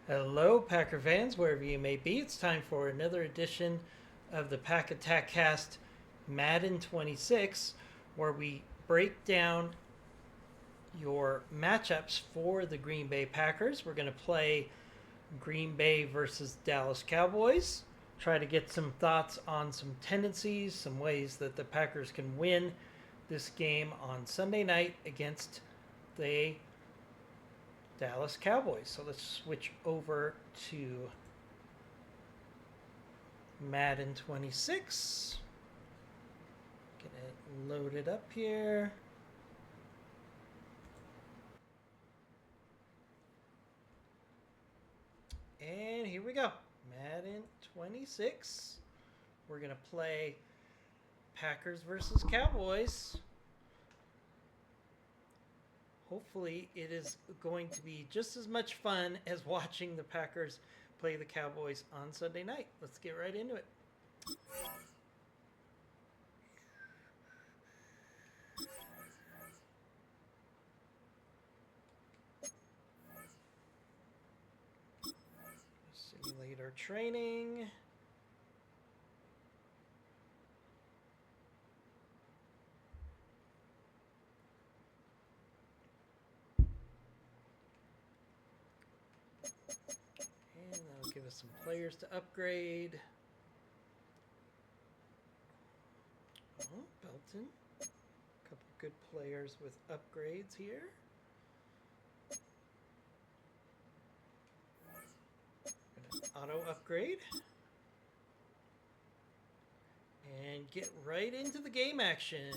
Hello, Packer fans, wherever you may be. It's time for another edition of the Pack Attack Cast Madden 26, where we break down your matchups for the Green Bay Packers. We're going to play Green Bay versus Dallas Cowboys, try to get some thoughts on some tendencies, some ways that the Packers can win this game on Sunday night against the Dallas Cowboys. So let's switch over to Madden 26. Get it loaded up here. And here we go. Madden 26. We're going to play Packers versus Cowboys. Hopefully, it is going to be just as much fun as watching the Packers play the Cowboys on Sunday night. Let's get right into it. Simulator training. Give us some players to upgrade. Oh, Belton. A couple good players with upgrades here. Auto upgrade. And get right into the game action.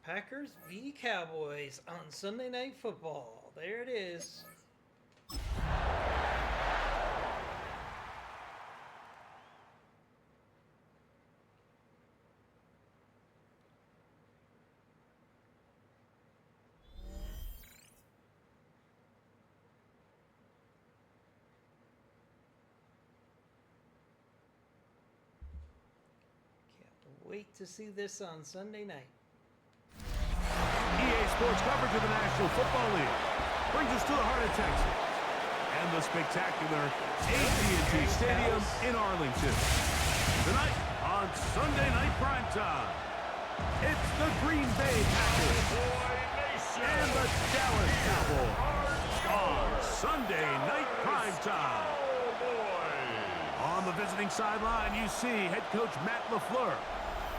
Packers v. Cowboys on Sunday Night Football. There it is. Can't wait to see this on Sunday night. EA Sports coverage of the National Football League brings us to the heart of Texas and the spectacular AT&T Stadium in Arlington. Tonight on Sunday Night Primetime, it's the Green Bay Packers and the Dallas Cowboys on Sunday Night Primetime. On the visiting sideline, you see head coach Matt LaFleur.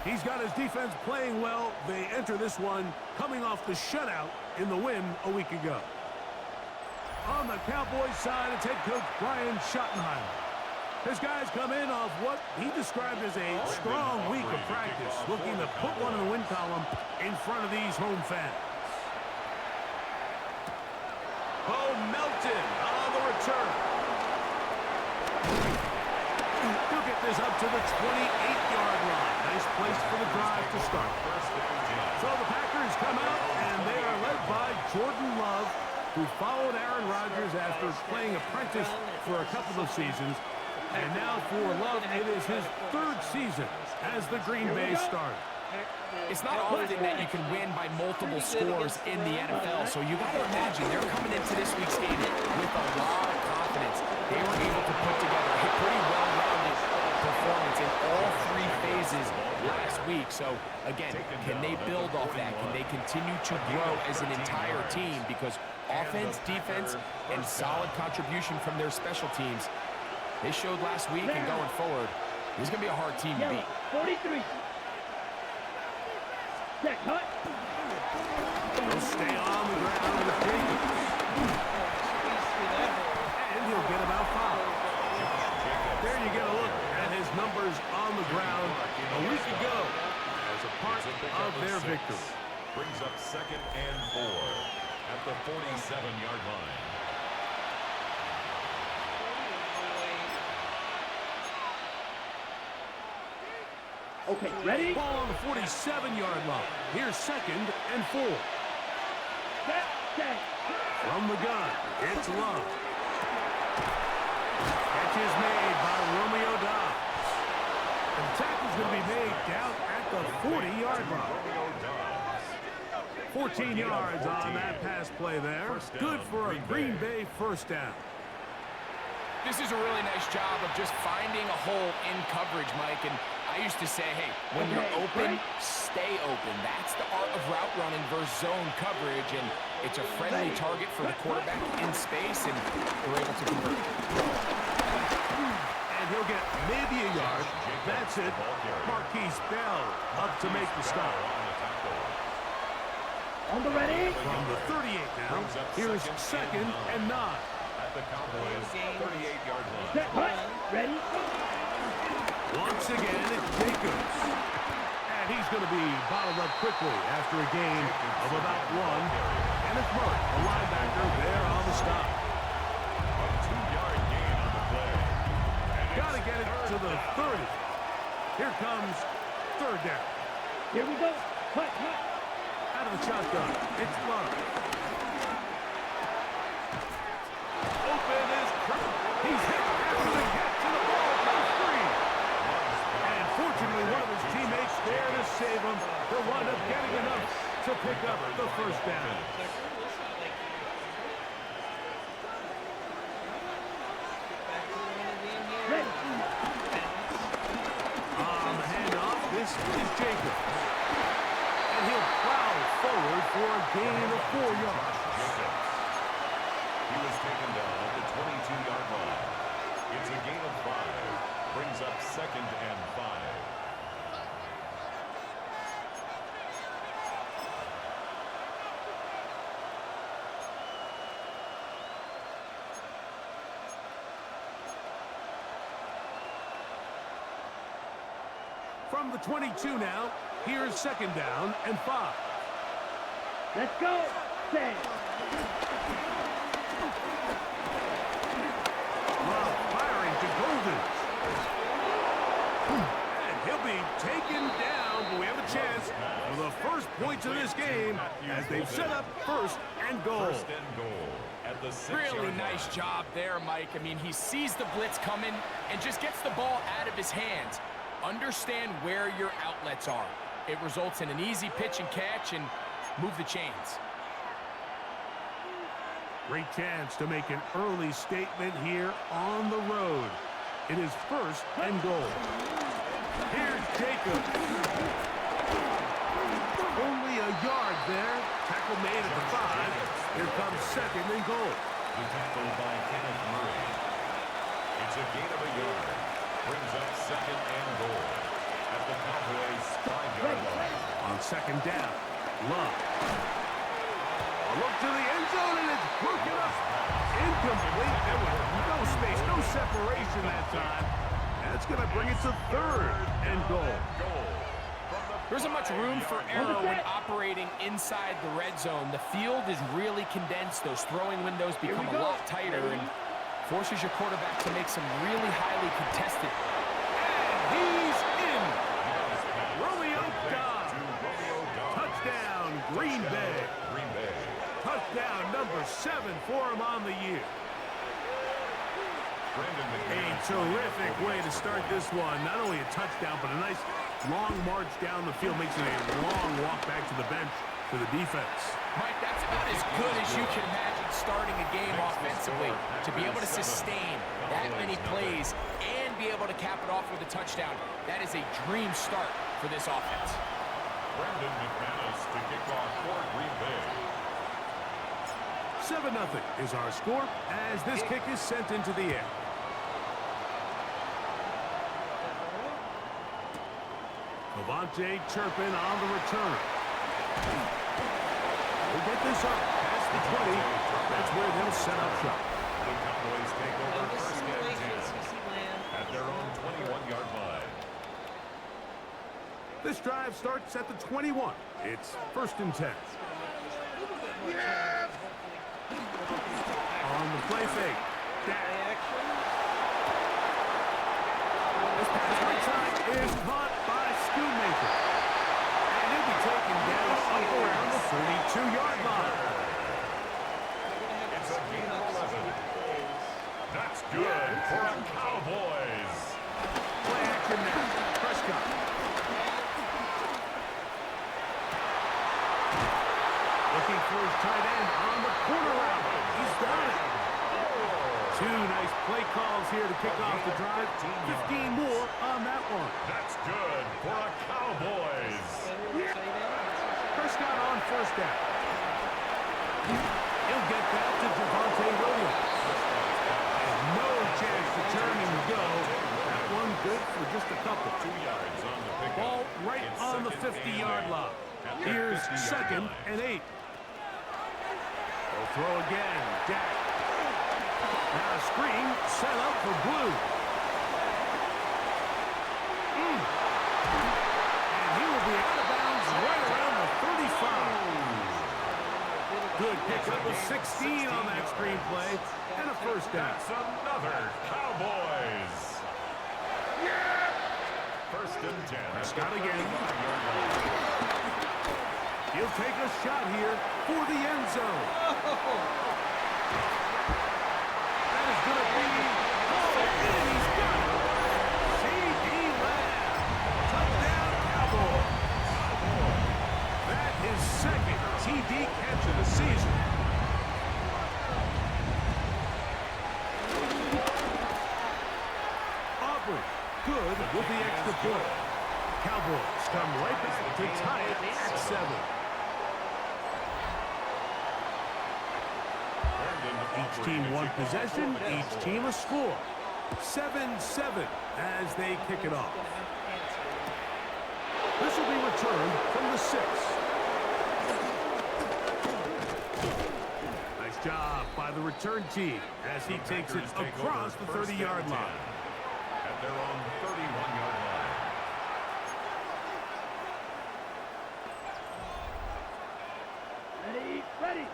He's got his defense playing well. They enter this one coming off the shutout in the win a week ago. On the Cowboys side, it's head coach Brian Schottenheimer. His guys come in off what he described as a strong week of practice, looking to put one in the win column in front of these home fans. Bo Melton on the return. He'll get this up to the 28-yard line. Nice place for the drive to start. So the Packers come out, and they are led by Jordan Love, who followed Aaron Rodgers after playing apprentice for a couple of seasons. And now for Love, it is his third season as the Green Bay starter. It's not often that you can win by multiple scores in the NFL, so you got to imagine they're coming into this week's game with a lot of confidence. They were able to put together a pretty well-rounded performance in all three phases last week. So, again, can they build off that? Can they continue to grow as an entire team? Because offense, defense, and solid contribution from their special teams, they showed last week, and going forward, this is going to be a hard team to beat. 43. Check, cut. He'll stay on the ground with Jacobs. And he'll get about 5. There you get a look at his numbers on the ground a week ago as a part of their victory. Brings up 2nd and 4 at the 47-yard line. Okay, ready? Ball on the 47-yard line. Here's 2nd and 4. Set. From the gun, it's Love. Catch is made by Romeo Dobbs. And the tackle's going to be made down at the 40-yard line. 14 yards on that pass play there. Good for a Green Bay first down. This is a really nice job of just finding a hole in coverage, Mike. And I used to say, hey, when you're open, stay open. That's the art of route running versus zone coverage. And it's a friendly target for the quarterback in space, and we're able to convert. And he'll get maybe a yard. That's it. Marquise Bell up to make the stop. On the ready. From the 38 now, here's 2nd and 9. At the Cowboys' 38-yard line. Set, hut, ready. Once again, it's Jacobs. And he's going to be bottled up quickly after a gain of about 1. And it's Murray, the linebacker, there on the stop. A 2-yard gain on the play. Got to get it to the 30. Here comes 3rd down. Here we go. Hut, hut. Out of the shotgun, it's Love. Open is Kirk. He's hit after the catch, and the ball goes free. And fortunately, one of his teammates there to save him. He'll wind up getting enough to pick up the first down. Ready. On the handoff, this is Jacobs. And he'll plow forward for a gain of 4 yards. He was taken down at the 22-yard line. It's a gain of 5. Brings up 2nd and 5. From the 22 now, here's 2nd down and 5. Let's go. Set. Love firing to Golden. And he'll be taken down, but we have a chance for the first points of this game as they've set up 1st and goal. 1st and goal at the 6-yard Really line. nice job there, Mike. I mean, he sees the blitz coming and just gets the ball out of his hands. Understand where your outlets are. It results in an easy pitch and catch and move the chains. Great chance to make an early statement here on the road. It is 1st and goal. Here's Jacobs. Only a yard there. Tackle made at the 5. Here comes 2nd and goal. The tackle by Kenneth Murray. It's a gain of a yard. Brings up 2nd and goal at the Cowboys' 5-yard line. On 2nd down, Love. A look to the end zone, and it's broken up. Incomplete. There was no space, no separation that time. That's going to bring it to 3rd and goal. There isn't much room for error when operating inside the red zone. The field is really condensed. Those throwing windows become a lot tighter and forces your quarterback to make some really highly contested. And he's in. Romeo Dobbs. Touchdown, Green Bay. Touchdown number 7 for him on the year. A terrific way to start this one. Not only a touchdown, but a nice long march down the field. Makes it a long walk back to the bench for the defense. Mike, that's about as good as you can imagine starting a game offensively. To be able to sustain that many plays and be able to cap it off with a touchdown, that is a dream start for this offense. Brendan McManus to kick off for Green Bay. 7-0 is our score as this kick is sent into the air. Levante Turpin on the return. We'll get this up past the 20. That's where they'll set up shop. The Cowboys take over 1st and 10 at their own 21-yard line. This drive starts at the 21. It's 1st and 10. On the play fake. This pass right side is caught by Schoonmaker. And he'll be taken down around the 32-yard line. It's a gain of 11. That's good for the Cowboys. Play action now. Prescott. tight end on the corner route. He's got it. Two nice play calls here to kick off the drive. 15 more on that one. That's good for a Cowboys. Prescott on first down. He'll get that to Javonte Williams. And no chance to turn and go. That one good for just a couple. 2 yards on the pickup. Ball right It's on the second 50-yard and line. at the Here's 50-yard second line. and 8. They'll throw again. Dak. Now a screen set up for Blue. And he will be out of bounds right around the 35. Good pickup of 16 on that screenplay and a first down. That's another Cowboys. First and 10. Prescott again. He'll take a shot here for the end zone. That is going to be... and he's got it. C.D. Lamb. Touchdown, Cowboys. That is second TD catch of the season. Aubrey, good with the extra point. Cowboys come right back to tie it at 7. Each team one possession, each team a score. 7-7 as they kick it off. This will be returned from the 6. Nice job by the return team as he takes it across the 30-yard line. At their own 31-yard line. Ready, ready.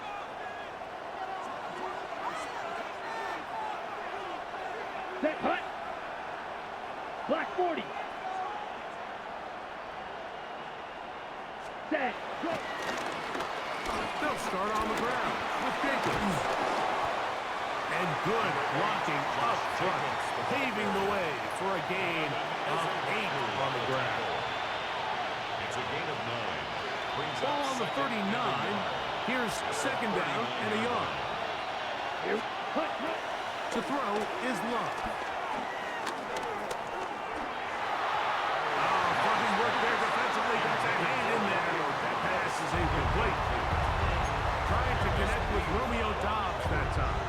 Set, punt. Black 40. Set, go. They'll start on the ground with Jacobs. And good blocking up front, paving the way for a gain of 8 on the ground. It's a gain of 9. Brings Ball up on the second 39. and a yard. Here's second down and a yard. Here, punt, punt. To throw is Love. Fucking work there defensively. Got that hand in there. That pass is incomplete. Trying to connect with Romeo Dobbs that time.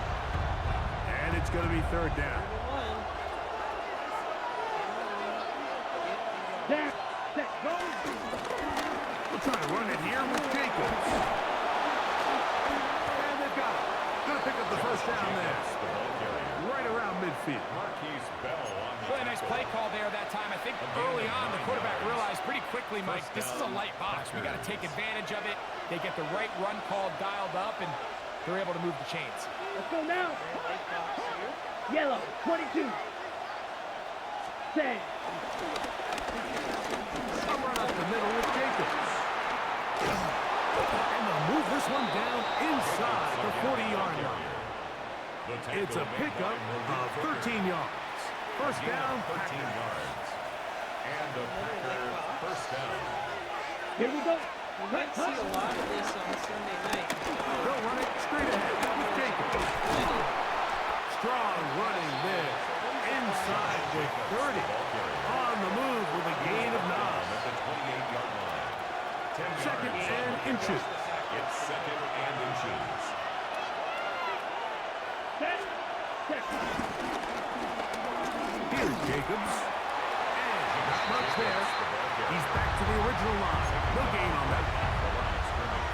And it's going to be third down. Down, set, go. We'll try to run it here with Jacobs. And they've got it. Going to pick up the first down there. Right around midfield. Marquise Bell on the Really nice play call there that time. I think early on the quarterback realized pretty quickly, Mike, this is a light box. We got to take advantage of it. They get the right run call dialed up, and they're able to move the chains. Let's go now. Yellow, 22. Set. I'll run up the middle with Jacobs. And they'll move this one down inside the 40-yard line. It's a pickup of 13 yards. First down, 13 yards. And the Packer first down. Here we go. We might see a lot of this on Sunday night. they'll run it straight ahead with Jacobs. Strong running there. Inside the 30. On the move with a gain of 9. At the 28-yard line. 10 Second yards. and inches. It's second and inches. Set. Set. Here's Jacobs. And not much there. He's back to the original line. No gain on that.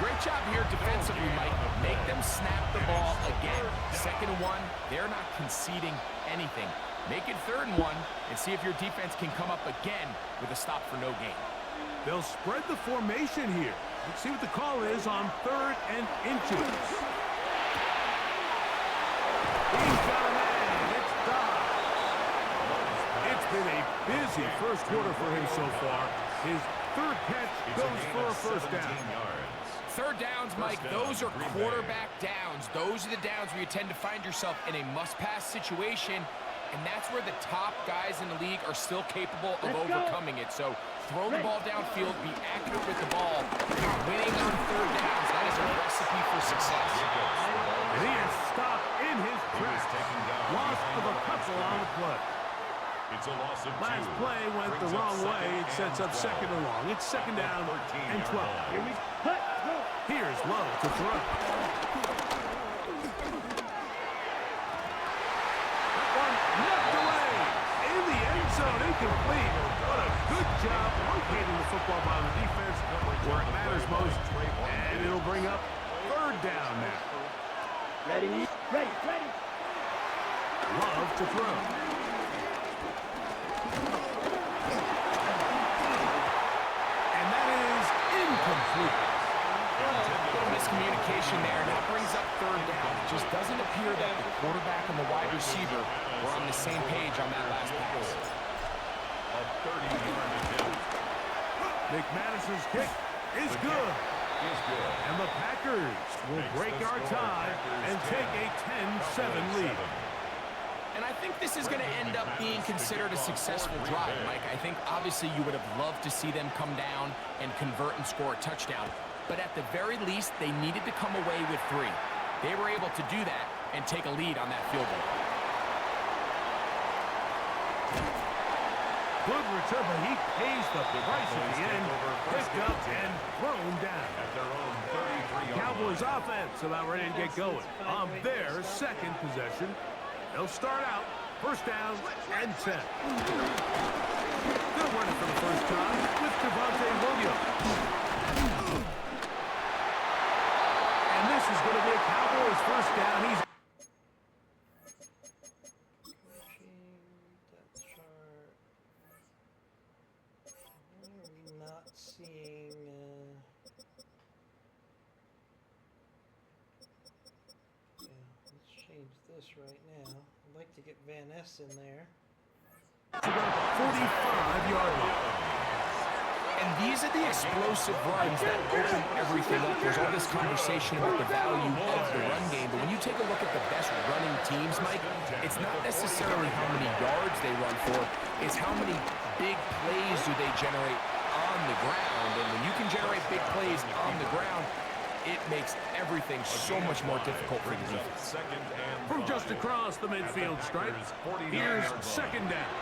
Great job here defensively, Mike. Make them snap the ball again. Second and 1, they're not conceding anything. Make it third and 1 and see if your defense can come up again with a stop for no gain. They'll spread the formation here. Let's see what the call is on third and inches. He's got a man. It's Dobbs. It's been a busy first quarter for him so far. His third catch It's a goes gain for a of first 17 down. yards. Third downs, Mike, down, those are Green Bay. quarterback downs. Those are the downs where you tend to find yourself in a must-pass situation, and that's where the top guys in the league are still capable of Let's go. overcoming it. So throw the ball downfield, be accurate with the ball. Winning on third downs, that is a recipe for success. And he is stopped in his tracks. Loss of a couple on the play. It's a loss of 2. Last play went the wrong way. It sets up 2nd and long. It's 2nd down and 12. Here's Lowe to throw. That one knocked away. In the end zone, incomplete. What a good job locating the football by the defense where it matters most. And it'll bring up 3rd down now. Ready. Love to throw. And that is incomplete. Little miscommunication there, and that brings up 3rd down. It just doesn't appear that the quarterback and the wide receiver were on the same page on that last pass. A 30-yard attempt. McManus's kick is good. And the Packers will break our tie and take a 10-7 lead. And I think this is going to end up being considered a successful drive, Mike. I think obviously you would have loved to see them come down and convert and score a touchdown. But at the very least, they needed to come away with 3. They were able to do that and take a lead on that field goal. Good return, but he pays the price at the end. Picked up and thrown down. At their own 33-yard Cowboys offense about ready to get going. On their 2nd possession, they'll start out 1st down and 10. They're running for the first time with Javonte Williams. And this is going to be a Cowboys 1st down. He's Depth chart. Why are we not seeing? Yeah, let's change this right now. I'd like to get Van Ness in there. to the 45-yard line. And these are the explosive runs that open everything up. There's all this conversation about the value of the run game, but when you take a look at the best running teams, Mike, it's not necessarily how many yards they run for, it's how many big plays do they generate on the ground. And when you can generate big plays on the ground, it makes everything so much more difficult for the defense. From just across the midfield stripe, here's 2nd down.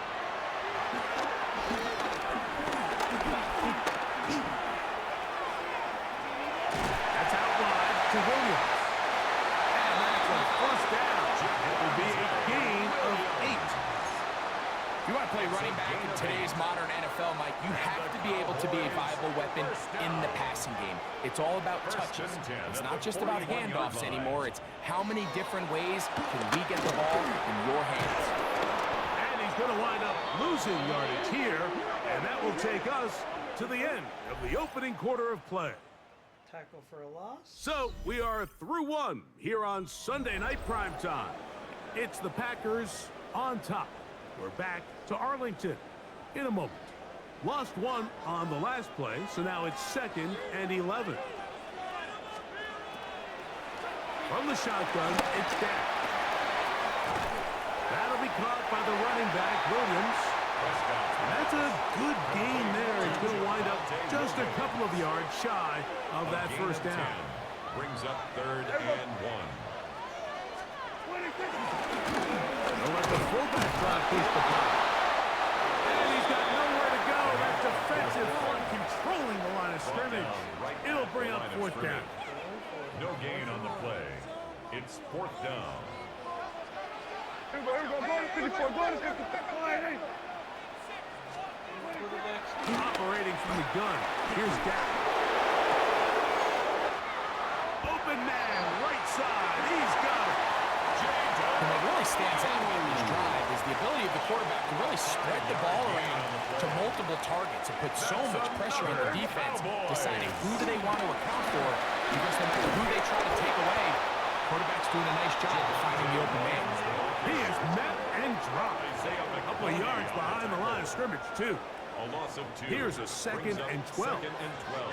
That's out wide to Williams. And that's a 1st down. It will be a gain of 8. If you want to play running back in today's modern NFL, Mike, you have to be able to be a viable weapon in the passing game. It's all about touches. It's not just about handoffs anymore. It's how many different ways can we get the ball in your hands. And he's going to wind up losing yardage here, and that will take us to the end of the opening quarter of play. Tackle for a loss. So we are through 1 here on Sunday Night Primetime. It's the Packers on top. We're back to Arlington in a moment. Lost 1 on the last play, so now it's 2nd and 11. From the shotgun, it's down. That'll be caught by the running back, Williams. And that's a good gain there. It's going to wind up just a couple of yards shy of that 1st down. Brings up 3rd and 1. They'll let the fullback try to push the puck. And he's got nowhere to go. That defensive front controlling the line of scrimmage. It'll bring up 4th down. No gain on the play. It's 4th down. Operating from the gun. Here's Dak. Open man, right side. He's got it. And what really stands out in this drive is the ability of the quarterback to really spread the ball around to multiple targets and put so much pressure on the defense, deciding who do they want to account for, because no matter who they try to take away, quarterback's doing a nice job of finding the open man. He is met and dropped. A couple of yards behind the line of scrimmage, too. A loss of 2. Here's a 2nd and 12. 2nd and 12.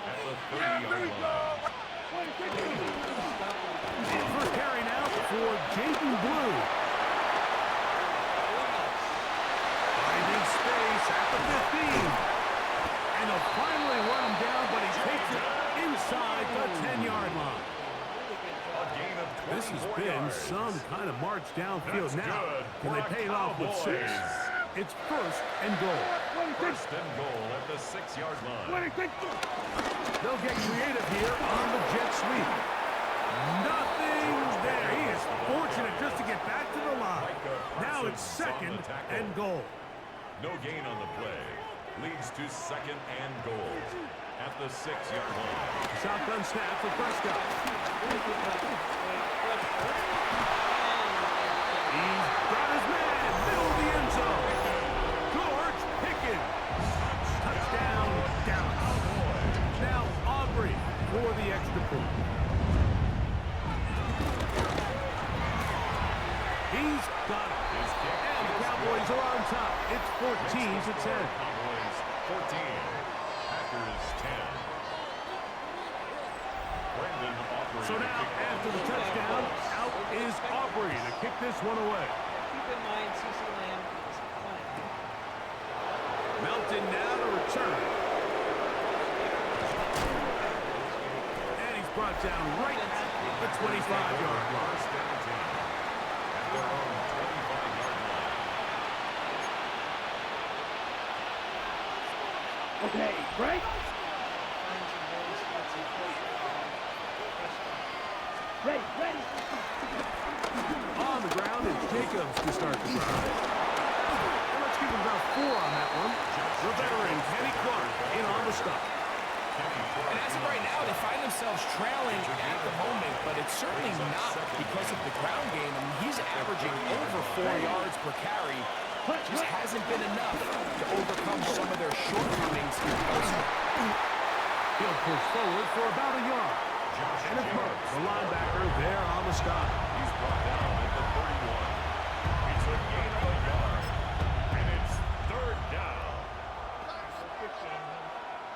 At the 30-yard line. First carry now for Jaden Blue. Finding space at the 15. This has been some kind of march downfield. Now, can they pay it off with 6? It's first and goal. First and goal at the 6-yard line. They'll get creative here on the jet sweep. Nothing there. He is fortunate just to get back to the line. Now it's second and goal. No gain on the play. Leads to second and goal at the 6-yard line. Shotgun snap for Prescott. He's got his man, middle of the end zone. George Pickens. Touchdown, Dallas. Now Aubrey for the extra point. He's got it. And the Cowboys are on top. It's 14-10. Cowboys 14. Packers 10. Brandon Aubrey. So now, after the touchdown, out is Aubrey to kick this one away. Keep in mind, CeCe Lamb is playing. Melton now to return. And he's brought down right at the 25-yard line. First and 10. At their own 25-yard line. Okay, break. Ready. On the ground, it's Jacobs to start the drive. And let's give him about 4 on that one. The veteran, Kenny Clark, in on the stop. And as of right now, they find themselves trailing at the moment, but it's certainly not because of the ground game. I mean, he's averaging over 4 yards per carry. Just hasn't been enough to overcome some of their shortcomings elsewhere. He'll push forward for about a yard. And it's Burke, the linebacker, there on the stop. He's brought down at the 31. It's a gain of a yard. And it's third down.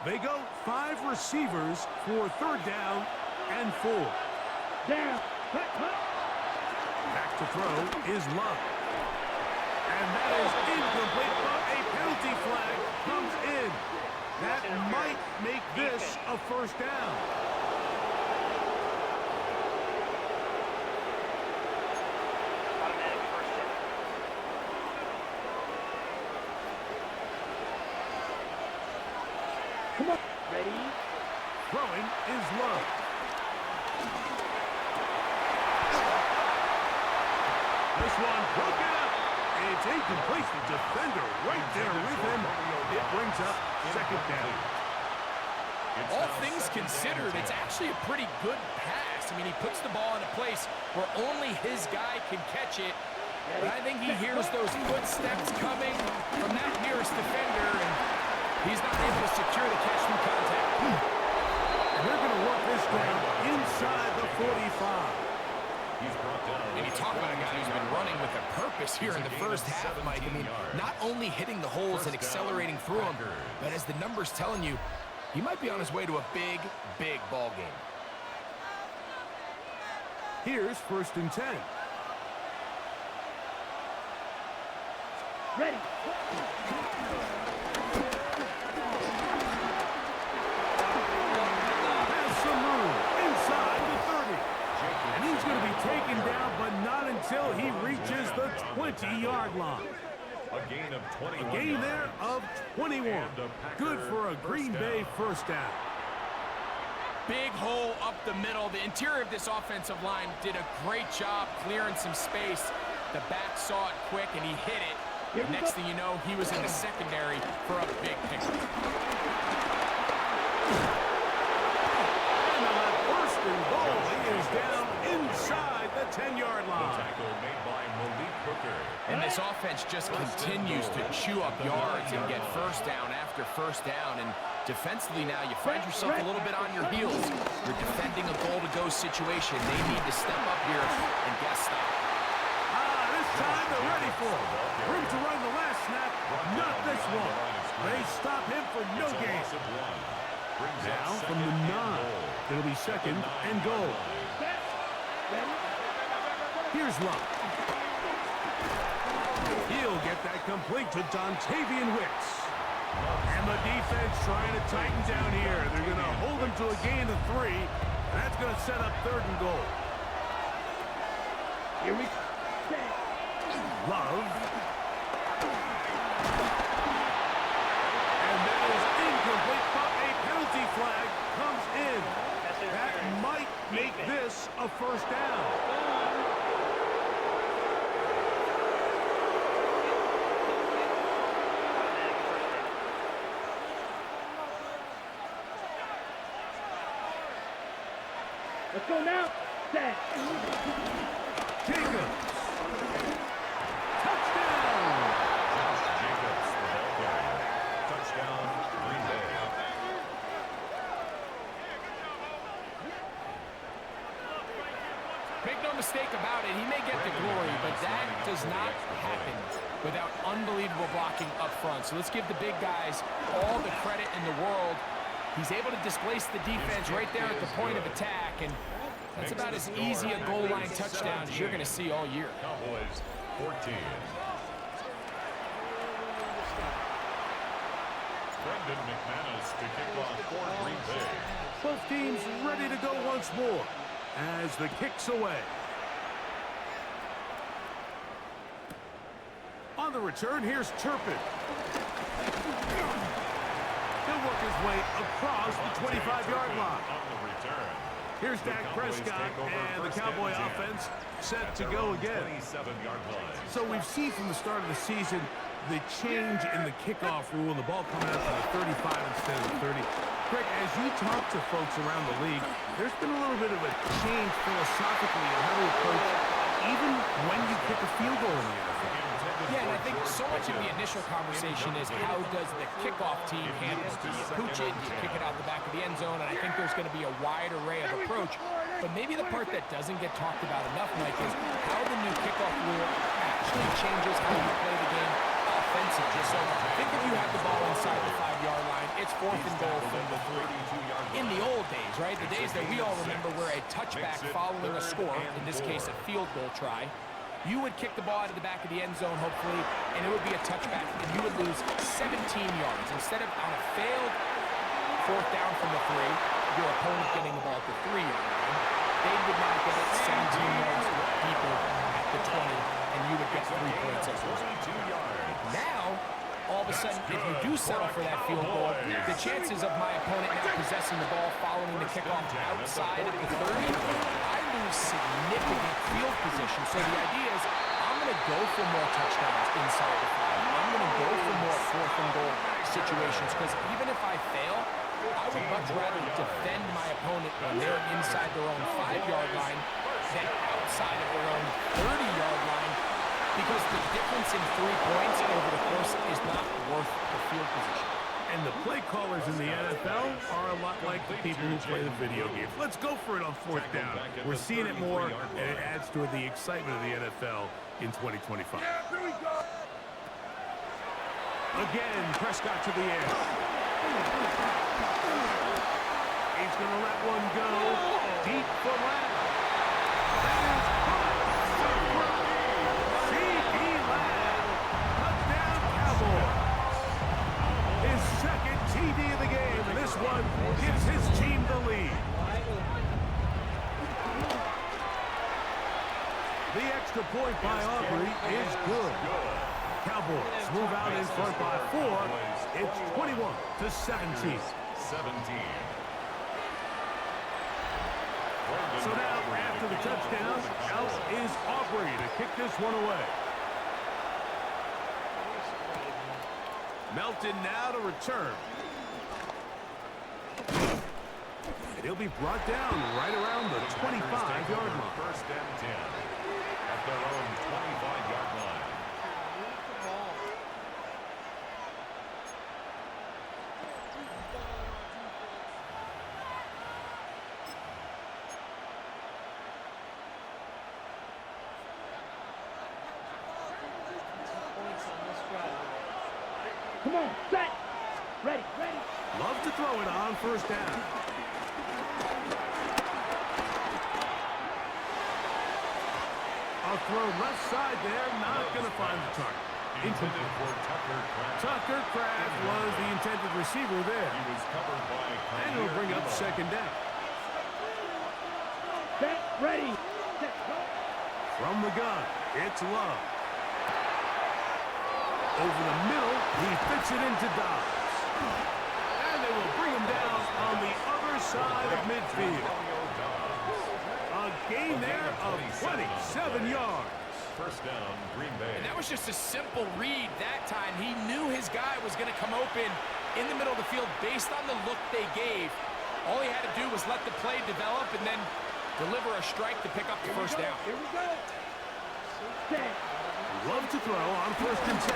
They go 5 receivers for third down and 4. Down. Back to throw is Love. And that is incomplete, but a penalty flag comes in. That might make this a first down. Come on. Ready. Throwing is Love. This one broken up. It's incomplete. The defender right there with him. It brings up second down. All things considered, it's actually a pretty good pass. I mean, he puts the ball in a place where only his guy can catch it. But I think he hears those footsteps coming from that nearest defender, and he's not able to secure the catch through contact. And they're going to work this down inside the 45. He's brought down. And you talk about a guy who's been running with a purpose here in the first half, Mike. I mean, not only hitting the holes and accelerating through them, but as the numbers telling you, he might be on his way to a big, big ball game. Here's first and 10. Ready. Has some room inside the 30. And he's going to be taken down, but not until he reaches the 20-yard line. A gain of 21. A gain there of 21. Good for a Green Bay first down. Big hole up the middle. The interior of this offensive line did a great job clearing some space. The back saw it quick, and he hit it. Next thing you know, he was in the secondary for a big pickup. And on first and goal, he is down inside the 10-yard line. Tackle made by Malik Hooker. And this offense just continues to chew up yards and get first down after first down. And defensively now, you find yourself a little bit on your heels. You're defending a goal-to-go situation. They need to step up here and get a stop. This time they're ready for it. Room to run the last snap, not this one. They stop him for no gain. Now from the 9, it'll be second and goal. Here's Love. He'll get that complete to Dontavian Wicks. And the defense trying to tighten down here. They're going to hold him to a gain of 3. That's going to set up third and goal. Here we set. Love. And that is incomplete, but a penalty flag comes in. That might make this a first down. Let's go now. Set. Jacobs. Touchdown. Josh Jacobs, the ball carrier. Touchdown, Green Bay. Make no mistake about it, he may get the glory, but that does not happen without unbelievable blocking up front. So let's give the big guys all the credit in the world. He's able to displace the defense right there at the point of attack, and that's about as easy a goal line touchdown as you're going to see all year. Cowboys 14. Brendan McManus to kick off for Green Bay. Both teams ready to go once more as the kick's away. On the return, here's Turpin. He'll work his way across the 25-yard line. On the return. Here's Dak Prescott and the Cowboy offense set to go again. 27-yard line. So we've seen from the start of the season the change in the kickoff rule and the ball coming out to the 35 instead of the 30. Greg, as you talk to folks around the league, there's been a little bit of a change philosophically in how to approach even when you kick a field goal in the NFL. Yeah, and I think so much of the initial conversation is how does the kickoff team handle it? Do you pooch it? Do you kick it out the back of the end zone? And I think there's going to be a wide array of approach. But maybe the part that doesn't get talked about enough, Mike, is how the new kickoff rule actually changes how you play the game offensively. So think if you have the ball inside the 5-yard line, it's 4th and goal from the 3. In the old days, right, the days that we all remember where a touchback following a score, in this case a field goal try, you would kick the ball out of the back of the end zone, hopefully, and it would be a touchback, and you would lose 17 yards. Instead of on a failed 4th down from the 3, your opponent getting the ball at the 3-yard line, they would now get it 17 yards deeper at the 20, and you would get 3 points at first. Now, all of a sudden, if you do settle for that field goal, the chances of my opponent now possessing the ball following the kickoff outside of the 30, I lose significant field position. So the idea is I'm going to go for more touchdowns inside the 5. I'm going to go for more 4th and goal situations because even if I fail, I would much rather defend my opponent when they're inside their own 5-yard line than outside of their own 30-yard line because the difference in 3 points over the course is not worth the field position. And the play callers in the NFL are a lot like the people who play the video games. Let's go for it on 4th down. We're seeing it more, and it adds to the excitement of the NFL in 2025. Again, Prescott to the air. He's going to let one go deep for Lamb. That is caught. C.D. Lamb. Touchdown, Cowboys. His second TD of the game, and this one gives his team the lead. The extra point by Aubrey is good. Cowboys move out in front by 4. It's 21-17. So now, after the touchdown, out is Aubrey to kick this one away. Melton now to return. And he'll be brought down right around the 25-yard line. 1st and 10 at their own 25-yard line. Come on, set. Ready. Love to throw it on 1st down. A throw left side there, not going to find the target. Intended for Tucker Kraft. Tucker Kraft was the intended receiver there. He was covered by And it'll bring up 2nd down. Set. Ready. Set. Go. From the gun, it's Love. Over the middle, he fits it into Dobbs. And they will bring him down on the other side of midfield. A gain there of 27 yards. First down, Green Bay. And that was just a simple read that time. He knew his guy was going to come open in the middle of the field based on the look they gave. All he had to do was let the play develop and then deliver a strike to pick up the first down. Here we go. Set. Love to throw on 1st and 10.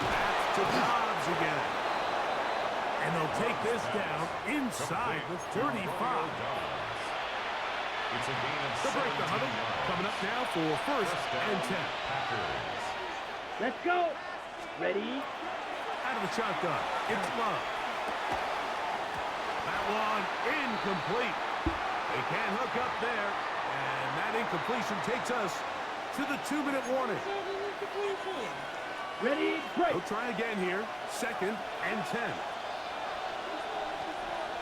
That's to Dobbs again. And they'll take this down inside the 35. It's a gain of The break the 17 huddle. yards. Coming up now for 1st and 10. Packers. Let's go. Ready? Out of the shotgun, it's Love. That one incomplete. They can't hook up there. And that incompletion takes us to the 2-minute warning. Ready? Break. They'll try again here. 2nd and 10.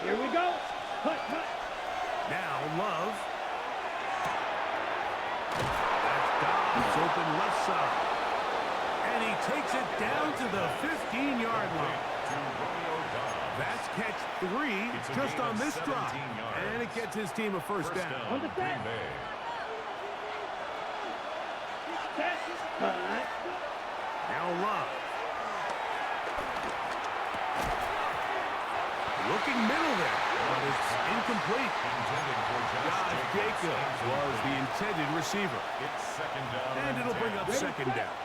Here we go. Cut, cut. Now Love. That's Dobbs open left side. And he takes it down to the 15-yard line. To Romeo Dobbs. That's catch 3 It's a just gain on of this 17 drive. yards. And it gets his team a first down. On the Green set. Bay. Set. Cut. Now Love. Looking middle there, but it's incomplete. Intended for Josh Jacobs was the intended receiver. It's 2nd down. And it'll bring up 2nd down.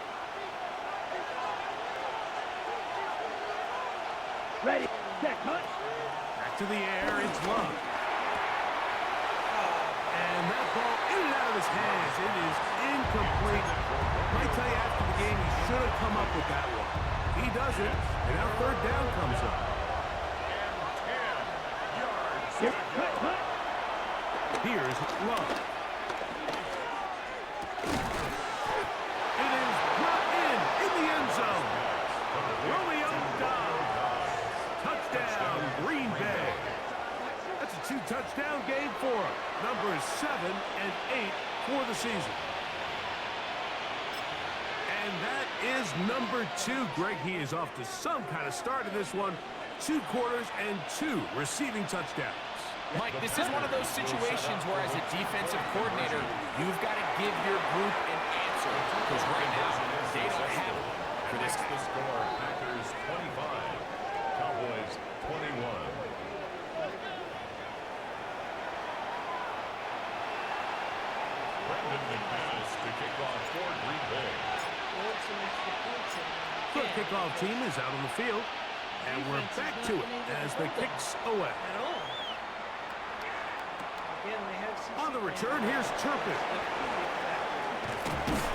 Ready. Set. Cut. Back to the air, it's Love. And that ball in and out of his hands. It is incomplete. Might tell you after the game he should have come up with that one. He doesn't, and now 3rd down comes up. Here. Cut, cut. Here's Love. It is brought in the end zone. Romeo Dobbs. Touchdown, Green Bay. That's a 2-touchdown game for him. Numbers 7 and 8 for the season. And that is number 2. Greg, he is off to some kind of start in this one. 2 quarters and 2 receiving touchdowns. Mike, this is one of those situations where as a defensive coordinator, you've got to give your group an answer. Because right now, they don't have it for this. The score, Packers 25, Cowboys 21. Brendan McManus to kick off for Green Bay. The kickoff team is out on the field. And we're back to it as the kicks away. On the return, here's Turpin.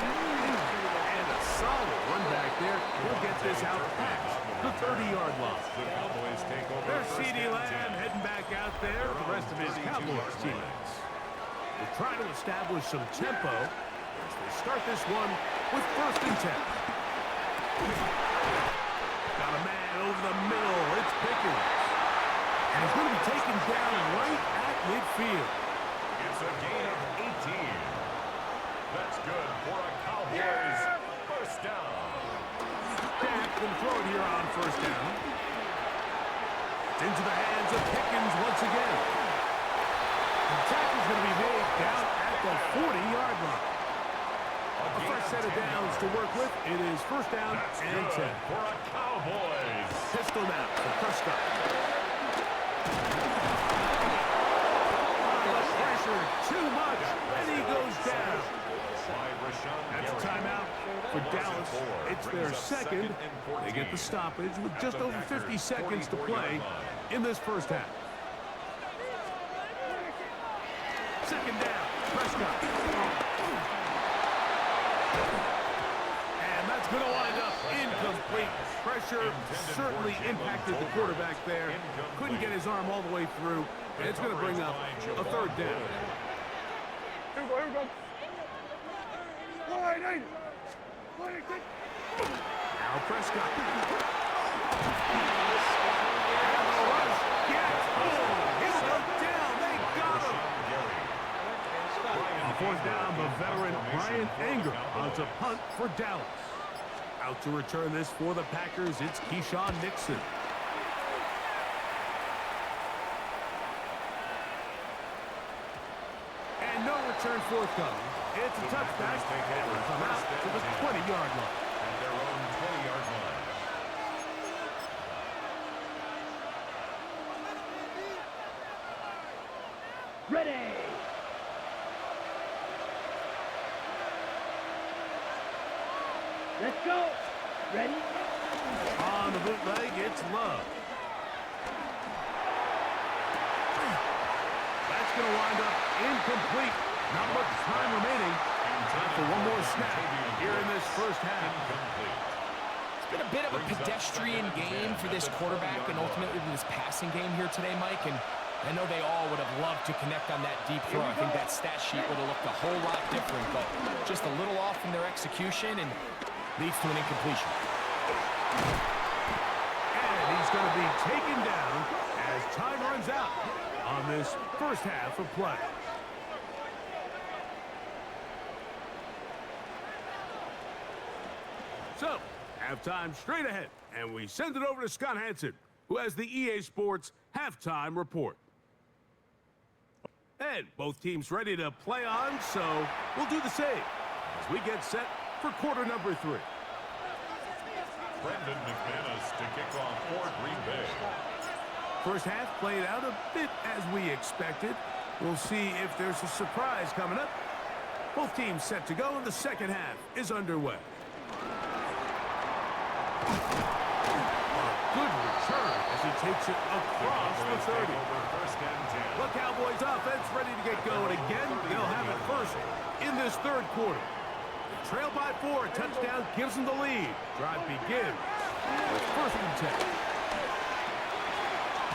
And a solid run back there. He'll get this out past the 30-yard line. The Cowboys take over. There's first C.D. and Lamb 10. heading back out there with the rest of his Cowboys teammates. They're trying to establish some tempo as they start this one with 1st and 10. Got a man over the middle. It's Pickens. And he's going to be taken down right at midfield. It's a gain of 18. That's good for a Cowboys first down. Dak can throw it here on 1st down. It's into the hands of Pickens once again. The tackle's going to be made down at the 40-yard line. A fresh set of downs to work with. It is 1st down and 10. For a Cowboys. Pistol now for Prescott. Pressure too much, and he goes down. That's a timeout for Dallas. It's their 2nd. They get the stoppage with just over 50 seconds to play in this 1st half. 2nd down, Prescott. And that's going to wind up incomplete. Pressure certainly impacted the quarterback there. Couldn't get his arm all the way through. And it's going to bring up a 3rd down. Here we go, here we go. Now Prescott. And the rush gets home. He'll go down. They got him. fourth down, the veteran Brian Anger on to punt for Dallas. Out to return this for the Packers, it's Keyshawn Nixon. And no return forthcoming. It's a touchback, and will come out to the 20-yard line. At their own 20-yard line. Ready. Let's go. Ready? On the bootleg, it's Love. That's going to wind up incomplete. Not much time remaining. Time for one more snap here in this first half. It's been a bit of a pedestrian game for this quarterback and ultimately this passing game here today, Mike. And I know they all would have loved to connect on that deep throw. I think that stat sheet would have looked a whole lot different, but just a little off in their execution and leads to an incompletion. And he's going to be taken down as time runs out on this first half of play. So, halftime straight ahead, and we send it over to Scott Hansen, who has the EA Sports halftime report. And both teams ready to play on, so we'll do the same as we get set for quarter number 3. Brendan McManus to kick off for Green Bay. First half played out a bit as we expected. We'll see if there's a surprise coming up. Both teams set to go, and the second half is underway. A good return as he takes it across the 30. The Cowboys offense ready to get going again. They'll have it first in this third quarter. Trail by 4, touchdown gives them the lead. Drive begins with first and 10.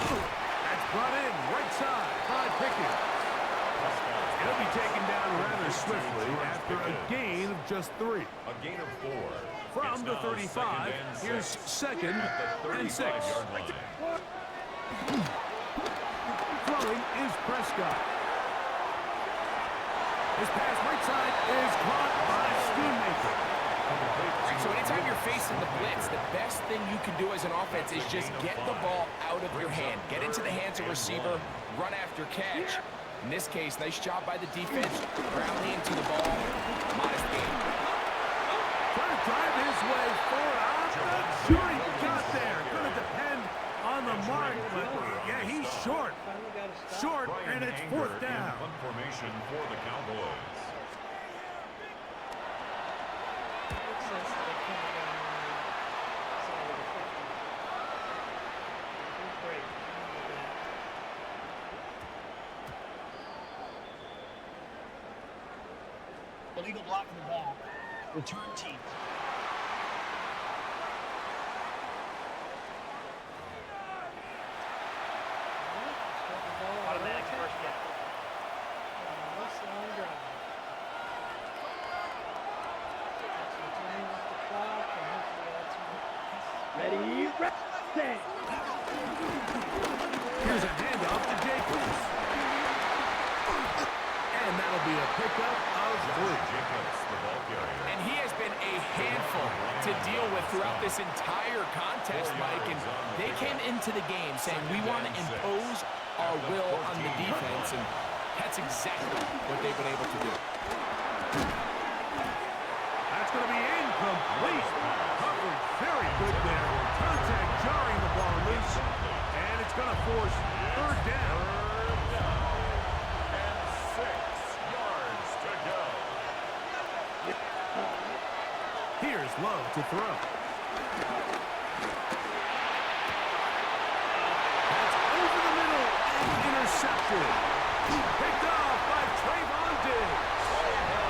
That's brought in right side by Pickens. He'll be taken down rather swiftly after a gain of just 3. A gain of 4. From the 35, here's second and 6. Throwing is Prescott. His pass right side is caught by Schoonmaker. So anytime you're facing the blitz, the best thing you can do as an offense is just get the ball out of your hand. Get into the hands of receiver, run after catch. In this case, nice job by the defense, rallying to the ball. Modest game. Trying to drive his way forward. I'm not sure he got there. Going to depend on the mark, but yeah, he's short. Short, and it's fourth down. Punt formation for the Cowboys. Makes sense that they come down on the side of the 50. Good break. Remember that. Illegal block in the ball. Return team. Automatic first down. Nice long drive. That's the time off the clock, and hopefully that's Ready, set. Here's a handoff to Jacobs. And that'll be a pickup of 3. Jacobs, the ball carrier. And he has been a handful to deal with throughout this entire contest, Mike. And they came into the game saying, we want to impose our will on the defense, and that's exactly what they've been able to do. That's going to be incomplete. Covered very good there. Contact jarring the ball loose. And it's going to force third down. And 6 yards to go. Here's Love to throw. That's over the middle and intercepted. Picked off by Trayvon Diggs.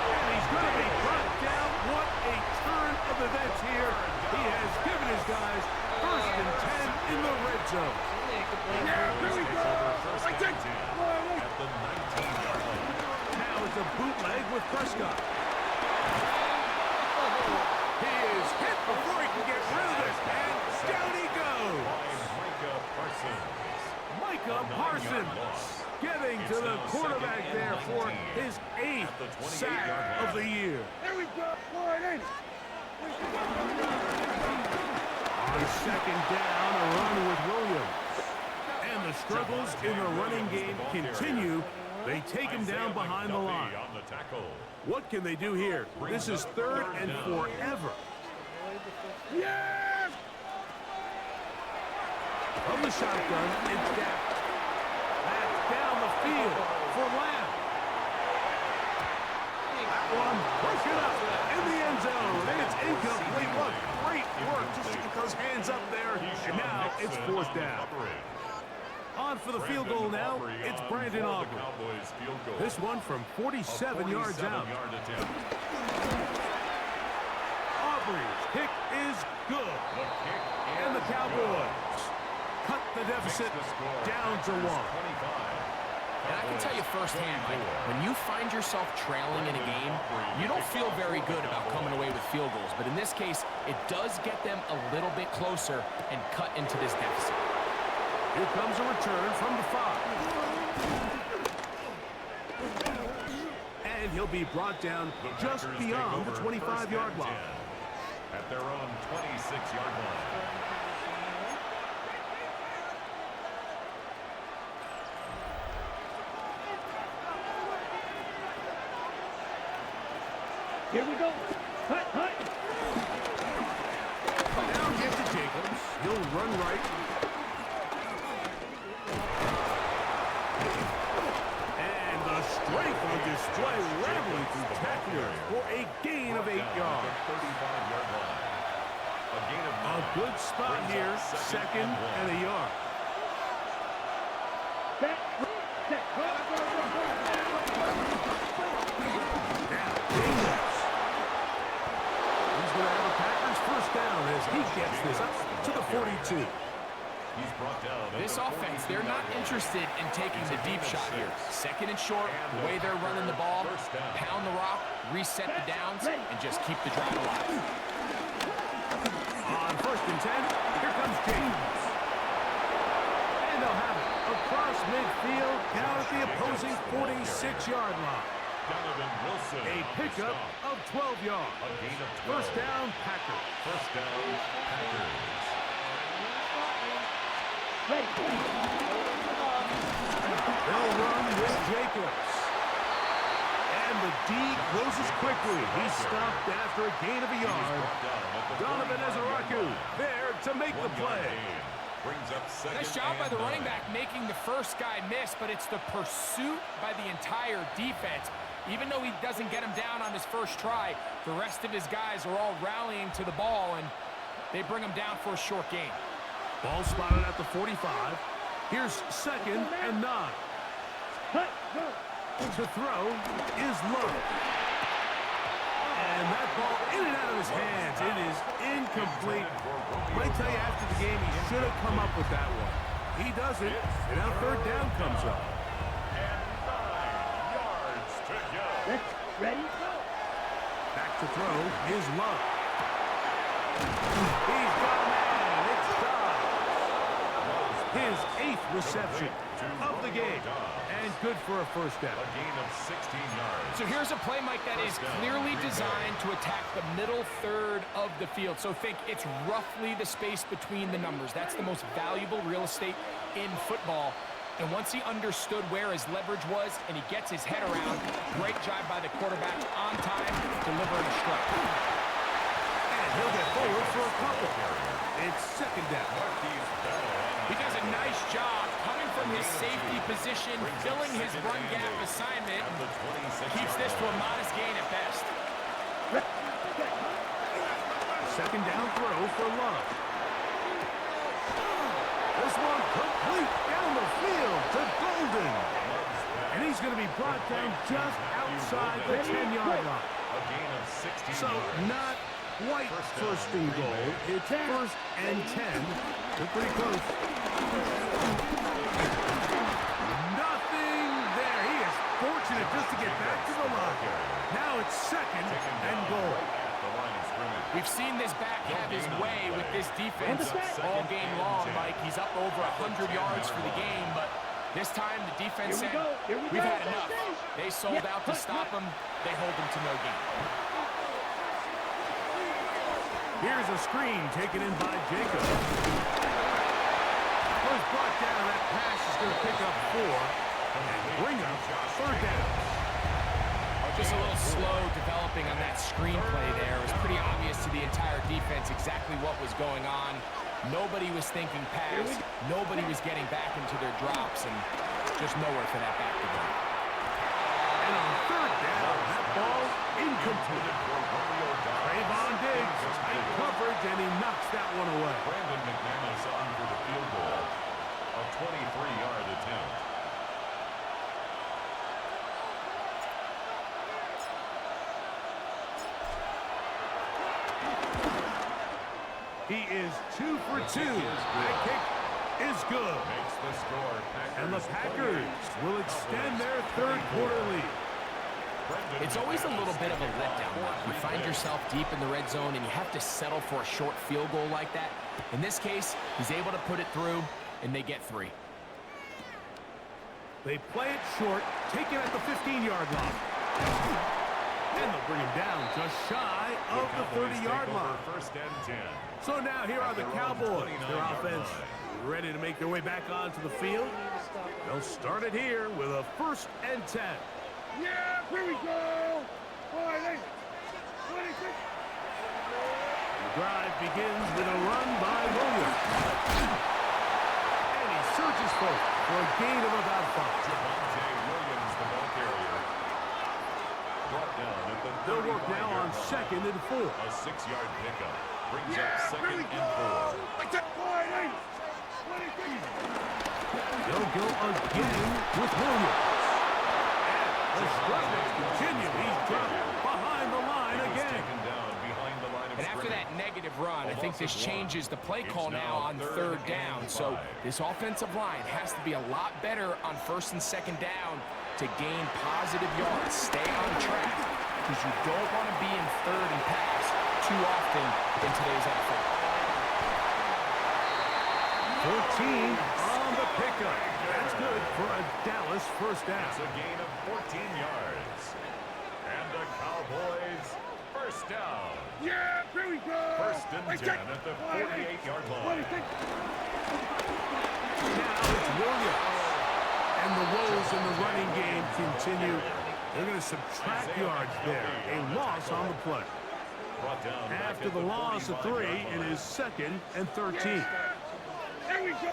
And he's going to be brought down. What a turn of events here. He has given his guys first and 10 in the red zone. Here we go. First and 10 at the 19-yard line. Now it's a bootleg with Prescott. He is hit before he can get rid of it, and down he goes. By Micah Parsons. Micah Parsons. Getting to the quarterback there for his 8th sack of the year. There we go. On second down, a run with Williams. And the struggles in the running game continue. They take him down behind the line. What can they do here? This is 3rd and forever. Yes! From the shotgun, it's down. That's down the field for Lamb. That one broken up in the end zone, and it's incomplete. Look, great work just to get those hands up there, and now it's 4th down. On for the field goal now, it's Brandon Aubrey. This one from 47 yards out. Aubrey's kick is good. And the Cowboys cut the deficit down to 1. And I can tell you firsthand, Mike, when you find yourself trailing in a game, you don't feel very good about coming away with field goals. But in this case, it does get them a little bit closer and cut into this deficit. Here comes a return from the 5. And he'll be brought down just beyond the 25-yard line. At their own 26-yard line. Here we go. Hut, hut. Now get to Jacobs. He'll run right. And the strength on display, rattling through tacklers for a gain of 8 yards. 35-yard line. A gain of 9. A good spot here, 2nd and a yard. Set, set. Go, go, go, go. Now, Jacobs. He's going to have a Packers 1st down as he gets this up to the 42. He's brought down. This offense, they're not interested in taking the deep shot here. 2nd and short, the way they're running the ball, pound the rock, reset the downs, and just keep the drive alive. On 1st and 10, here comes James. And they'll have it across midfield, down at the opposing 46-yard line. A pickup of 12 yards. A gain of 12. 1st down, Packers. 1st down, Packers. Ready. They'll run with Jacobs. And the D closes quickly. He's stopped after a gain of a yard. Donovan Ezaraku there to make the play. Brings up 2nd. Nice job by the and running 9. back making the first guy miss, but it's the pursuit by the entire defense. Even though he doesn't get him down on his first try, the rest of his guys are all rallying to the ball, and they bring him down for a short gain. Ball spotted at the 45. Here's 2nd and 9. Hut, go. To throw is Love. And that ball in and out of his hands. It is incomplete. Might tell you after the game he should have come up with that one. He doesn't, and now 3rd down comes up. And 9 yards to go. Let's ready, go. Back to throw is Love. He's got a man. It's Dobbs. His 8th reception of the game. And good for a 1st down. A gain of 16 yards. So here's a play, Mike, that is clearly designed to attack the middle 3rd of the field. So think it's roughly the space between the numbers. That's the most valuable real estate in football. And once he understood where his leverage was and he gets his head around, great job by the quarterback on time, delivering a strike. And he'll get forward for a couple. It's 2nd down. He does a nice job coming from his safety position, filling his run gap assignment, and keeps this to a modest gain at best. 2nd down throw for Love. This one complete down the field to Golden. And he's going to be brought down just outside the 10-yard line. A gain of 16 So not quite 1st and goal. It's 1st and 10. They're pretty close. Nothing there. He is fortunate just to get back to the line. Now it's 2nd and goal. We've seen this back have his way with this defense all game long, Mike. He's up over 100 yards for the game, but This time, the defense said, we've had enough. They sold out to stop him. They hold him to no gain. Here's a screen taken in by Jacob. First brought down, that pass is going to pick up 4 and bring up third down. Just a little slow developing on that screenplay there. It was pretty obvious to the entire defense exactly what was going on. Nobody was thinking pass. Nobody was getting back into their drops, and just nowhere for that back to go. And on third down, that ball incomplete. Trayvon Diggs, tight coverage, and he knocks that one away. Brandon McManus on for the field goal. A 23-yard attempt. He is 2 for 2. That kick is good. Makes the score. And the Packers will extend their third quarter lead. It's always a little bit of a letdown. You find yourself deep in the red zone, and you have to settle for a short field goal like that. In this case, he's able to put it through, and they get 3. They play it short, take it at the 15-yard line. And they'll bring him down just shy of the 30-yard line. First and 10. So now here are the Cowboys. Their offense ready to make their way back onto the field. They'll start it here with a 1st and 10. Yeah, here we go. 26. The drive begins with a run by Williams. And he surges forward for a gain of about 5. Javonte Williams, the ball carrier. Brought down at the They'll work now on 35-yard line. 2nd and 4. A 6-yard pickup. Brings up 2nd and 4. They'll go again with Williams. And the struggles continue. He's dropped behind the line again. Taken down behind the line of And after that negative run, I think this changes the play call now on third down. So this offensive line has to be a lot better on 1st and 2nd down to gain positive yards. Stay on track, because you don't want to be in 3rd and pass too often in today's NFL. 14 on the pickup. That's good for a Dallas first down. It's a gain of 14 yards. And the Cowboys first down. Yeah, here we go. 1st and 10 at the 48-yard line. Now it's Williams. And the woes in the running game continue. They're going to subtract yards there. A loss on the play. Brought down back After at the loss of 3, 45-yard line. it is 2nd and 13. Here we go.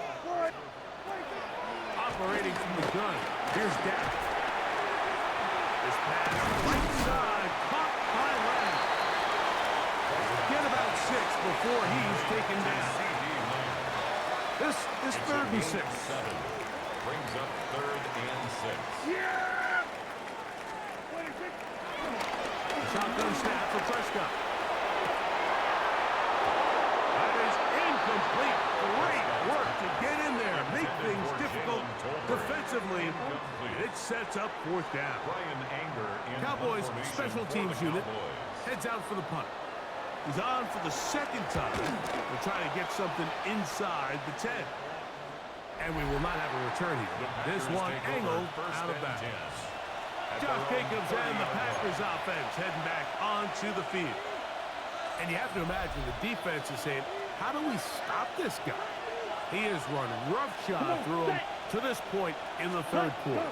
Operating from the gun. Here's Dak. This pass right side, caught by Lamb. Get about 6 before he's taken down. This is 3rd and 6. 7. Brings up 3rd and 6. Yeah. Shotgun snap for Prescott. That is incomplete. Great work to get in there. Make things difficult defensively. It sets up 4th down. Brian Anger in Cowboys formation special for teams the unit Cowboys. heads out for the punt. He's on for the 2nd time. They're trying to get something inside the 10. And we will not have a return here. This one angled out of bounds. Josh Jacobs and the Packers offense heading back onto the field. And you have to imagine the defense is saying, how do we stop this guy? He has run roughshod through him to this point in the 3rd quarter.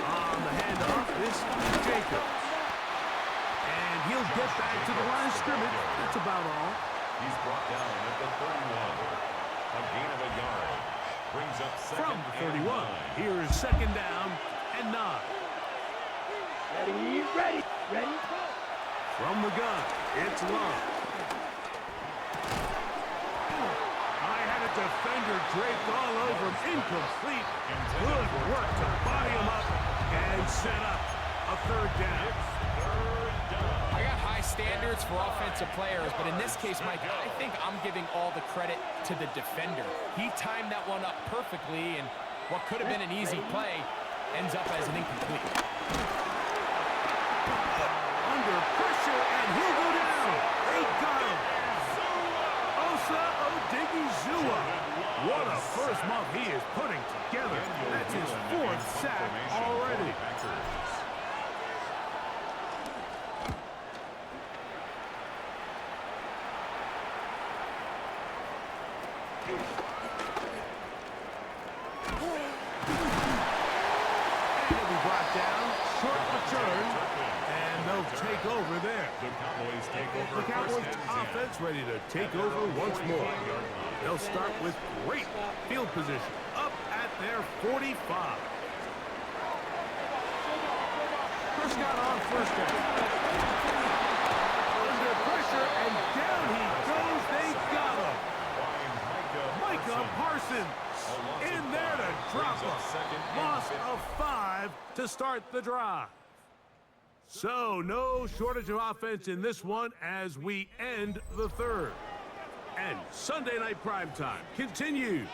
On the handoff, this is Jacobs. And he'll get back to the line of scrimmage. That's about all. He's brought down at the 31. A gain of a yard. Brings up 2nd From the and 31. 9. Here is 2nd down and 9. Ready. From the gun, it's Love. I had a defender draped all over him. Incomplete. Good work to body him up and set up a 3rd down. I got high standards for offensive players, but in this case, Mike, I think I'm giving all the credit to the defender. He timed that one up perfectly, and what could have been an easy play ends up as an incomplete. Under pressure, and he'll go down. They got him. Osa Odigwe Izua. What a first month he is putting together. That's his 4th sack already. And he'll be brought down. Short return. And they'll take over there. The Cowboys take over. The Cowboys offense ready to take over once more. They'll start with great field position up at their 45. Prescott on first down. Under pressure, and down he goes. They got him. Micah Parsons in there to drop him. Loss of 5 to start the drive. So, no shortage of offense in this one as we end the 3rd. And Sunday Night Primetime continues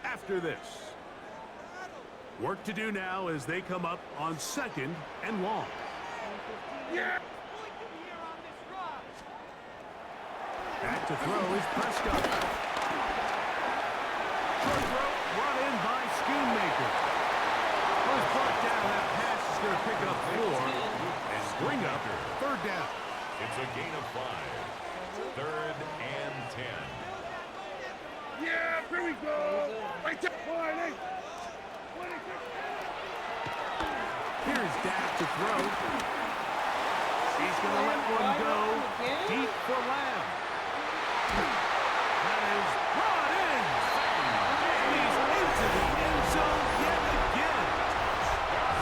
after this. Work to do now as they come up on 2nd and long. Back to throw is Prescott. Short throw brought in by Schoonmaker. First brought down, that pass is going to pick up 4. Bring up 3rd down. It's a gain of 5. 3rd and 10. Yeah, here we go. Right there. Here's Dak to throw. He's going to let one go. Deep for Lamb. That is brought in. And he's into the end zone yet again.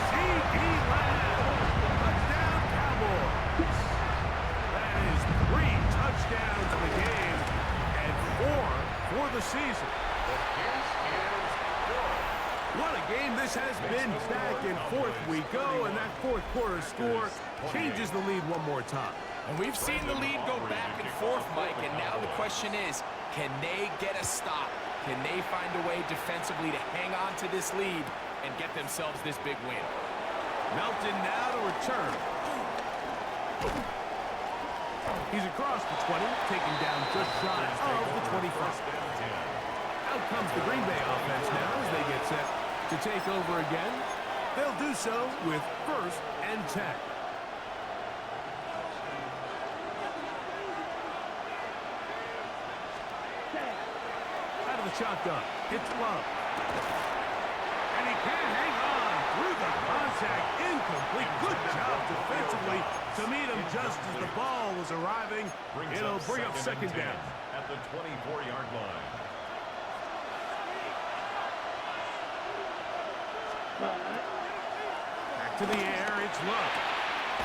C.D. Lamb. Touchdown, Cowboys. That is 3 touchdowns in the game and 4 for the season. What a game this has been. Back and forth we go, and that 4th quarter score changes the lead one more time. And we've seen the lead go back and forth, Mike, and now the question is, can they get a stop? Can they find a way defensively to hang on to this lead and get themselves this big win? Melton now to return. He's across the 20, taken down just shy of the 25. Out comes the Green Bay offense now as they get set to take over again. They'll do so with 1st and 10. Out of the shotgun, it's Love. And he can't hang on through the contact. Incomplete. Good job defensively to meet him just as the ball was arriving. It'll bring up 2nd down. At the 24-yard line. Back to the air, it's Love.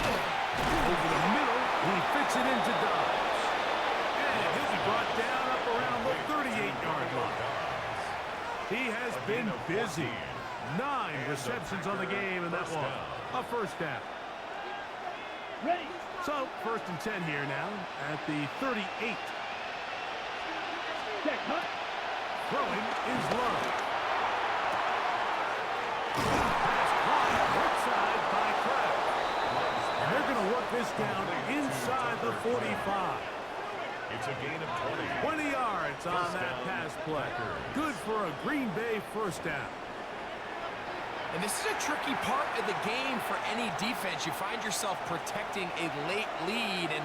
Over the middle, he fits it into Dobbs. And he'll be brought down up around the 38-yard line. He has been busy. 9 receptions on the game, and that one a 1st down. So, 1st and 10 here now at the 38. Throwing is Love. Pass caught outside by Kraft. And they're going to work this down inside the 45. It's a gain of 20. 20 yards on that pass play. Good for a Green Bay 1st down. And this is a tricky part of the game for any defense. You find yourself protecting a late lead, and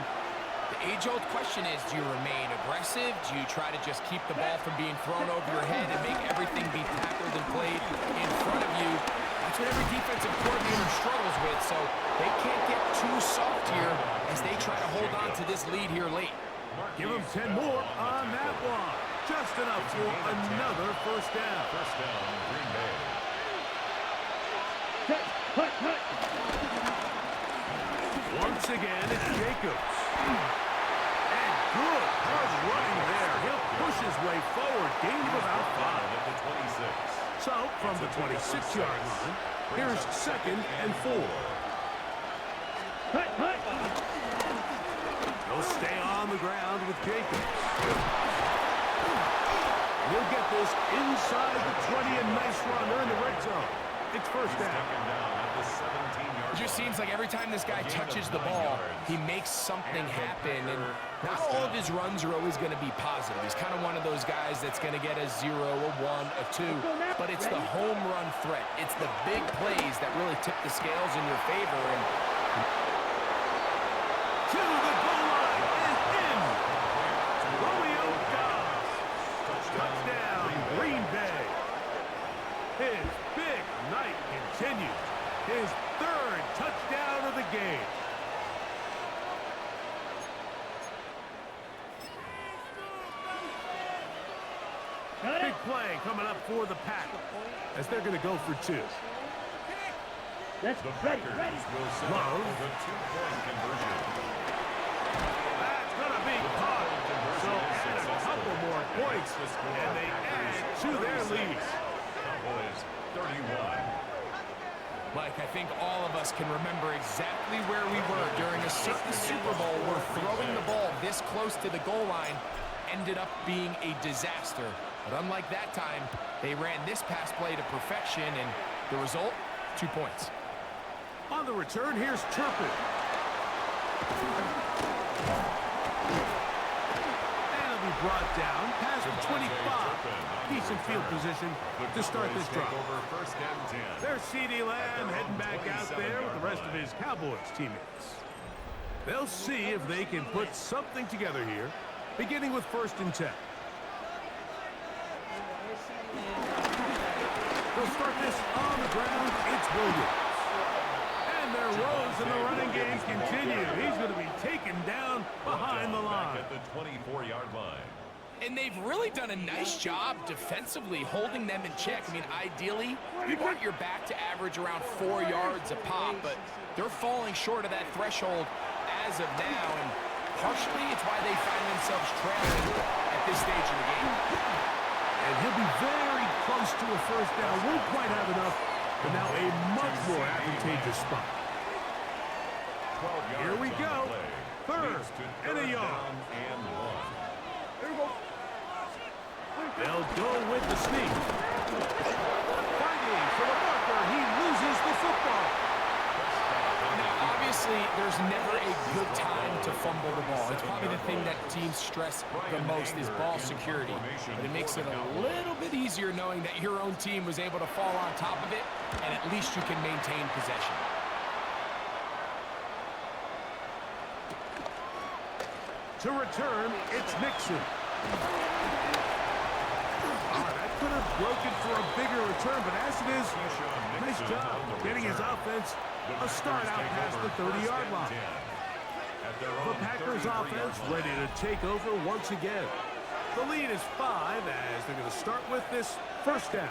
the age-old question is, do you remain aggressive? Do you try to just keep the ball from being thrown over your head and make everything be tackled and played in front of you? That's what every defensive coordinator struggles with, so they can't get too soft here as they try to hold on to this lead here late. Give them 10 more on that one. Just enough for another 1st down. 1st down, Green Bay. Once again, it's Jacobs. And good hard running there. He'll push his way forward. Gain of about 5. At the 26. So, from the 26-yard line, here's 2nd and 4. He'll stay on the ground with Jacobs. He'll get this inside the 20, a nice run. They're in the red zone. It's 1st down. It just seems like every time this guy touches the ball, he makes something happen. And Not all of his runs are always going to be positive. He's kind of one of those guys that's going to get a 0, a 1, a 2, but it's the home run threat. It's the big plays that really tip the scales in your favor. And to the goal line and in. Romeo Dobbs. Touchdown, Green Bay. His big night continues. His 3rd touchdown of the game. Big play coming up for the Pack as they're going to go for 2. Let's The ready. Packers will set up Love. with a 2-point conversion. That's going to be caught. So add a couple more points, and they add to their lead. Cowboys 31. Mike, I think all of us can remember exactly where we were during a certain Super Bowl where throwing the ball this close to the goal line ended up being a disaster. But unlike that time, they ran this pass play to perfection, and the result, 2 points. On the return, here's Turpin. And it'll be brought down past the 25. Decent field position to start this drive. Over 1st and 10. There's CeeDee Lamb heading back out there with the rest of his Cowboys teammates. They'll see if they can put something together here, beginning with 1st and 10. They'll start this on the ground. It's Williams. And their woes in the running game continue. He's going to be taken down behind the line. Back at the 24-yard line. And they've really done a nice job defensively holding them in check. I mean, ideally, you want your back to average around 4 yards a pop, but they're falling short of that threshold as of now, and partially it's why they find themselves trailing at this stage in the game. And he'll be very close to a 1st down. Won't quite have enough, but now a much more advantageous spot. 12 yards Here we on go. the play. 3rd Leads to and a 3rd yard. down and 1. They'll go with the sneak. Fighting for the marker. He loses the football. Now, obviously, there's never a good time to fumble the ball. It's probably the thing that teams stress the most is ball security. But it makes it a little bit easier knowing that your own team was able to fall on top of it, and at least you can maintain possession. To return, it's Nixon. That could have broken for a bigger return, but as it is, nice job getting his offense a start out past the 30-yard line. The Packers offense ready to take over once again. The lead is 5 as they're going to start with this 1st down.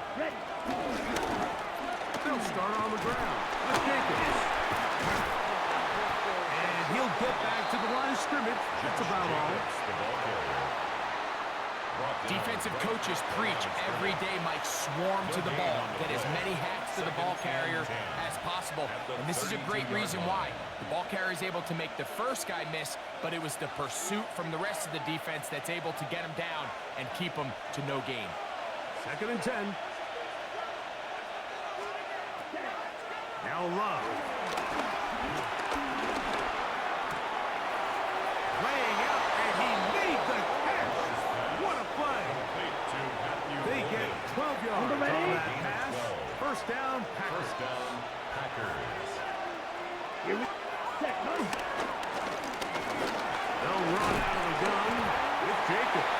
They'll start on the ground with Jacobs. And he'll get back to the line of scrimmage. That's about all. Defensive coaches preach every day, Mike, swarm to the ball. Get as many hacks to the ball carrier as possible. And this is a great reason why. The ball carrier is able to make the first guy miss, but it was the pursuit from the rest of the defense that's able to get him down and keep him to no gain. 2nd and 10. Now Love. Laying out, and he made the catch. What a play. They get 12 yards on that pass. 1st down, Packers. 1st down, Packers. Here we go. They'll run out of the gun with Jacobs.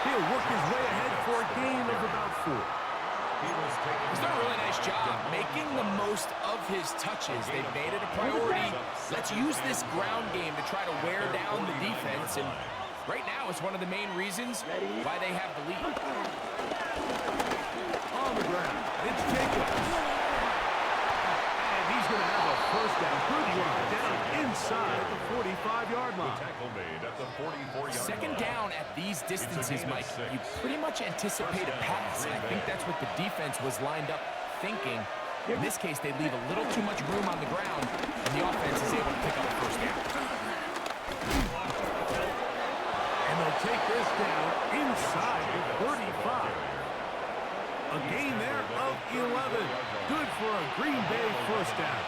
He'll work his way ahead for a gain of about 4. He's done a really nice job making the most of his touches. They've made it a priority. Let's use this ground game to try to wear down the defense. And right now, it's one of the main reasons why they have the lead. On the ground, it's Jacobs. And he's going to have a 1st down. Good run down inside the 45-yard line. Tackle made at the 44-yard line. 2nd down at these distances, Mike, you pretty much anticipate a pass. And I think that's what the defense was lined up thinking. In this case, they leave a little too much room on the ground, and the offense is able to pick up a 1st down. And they'll take this down inside the 35. A gain there of 11. Good for a Green Bay 1st down.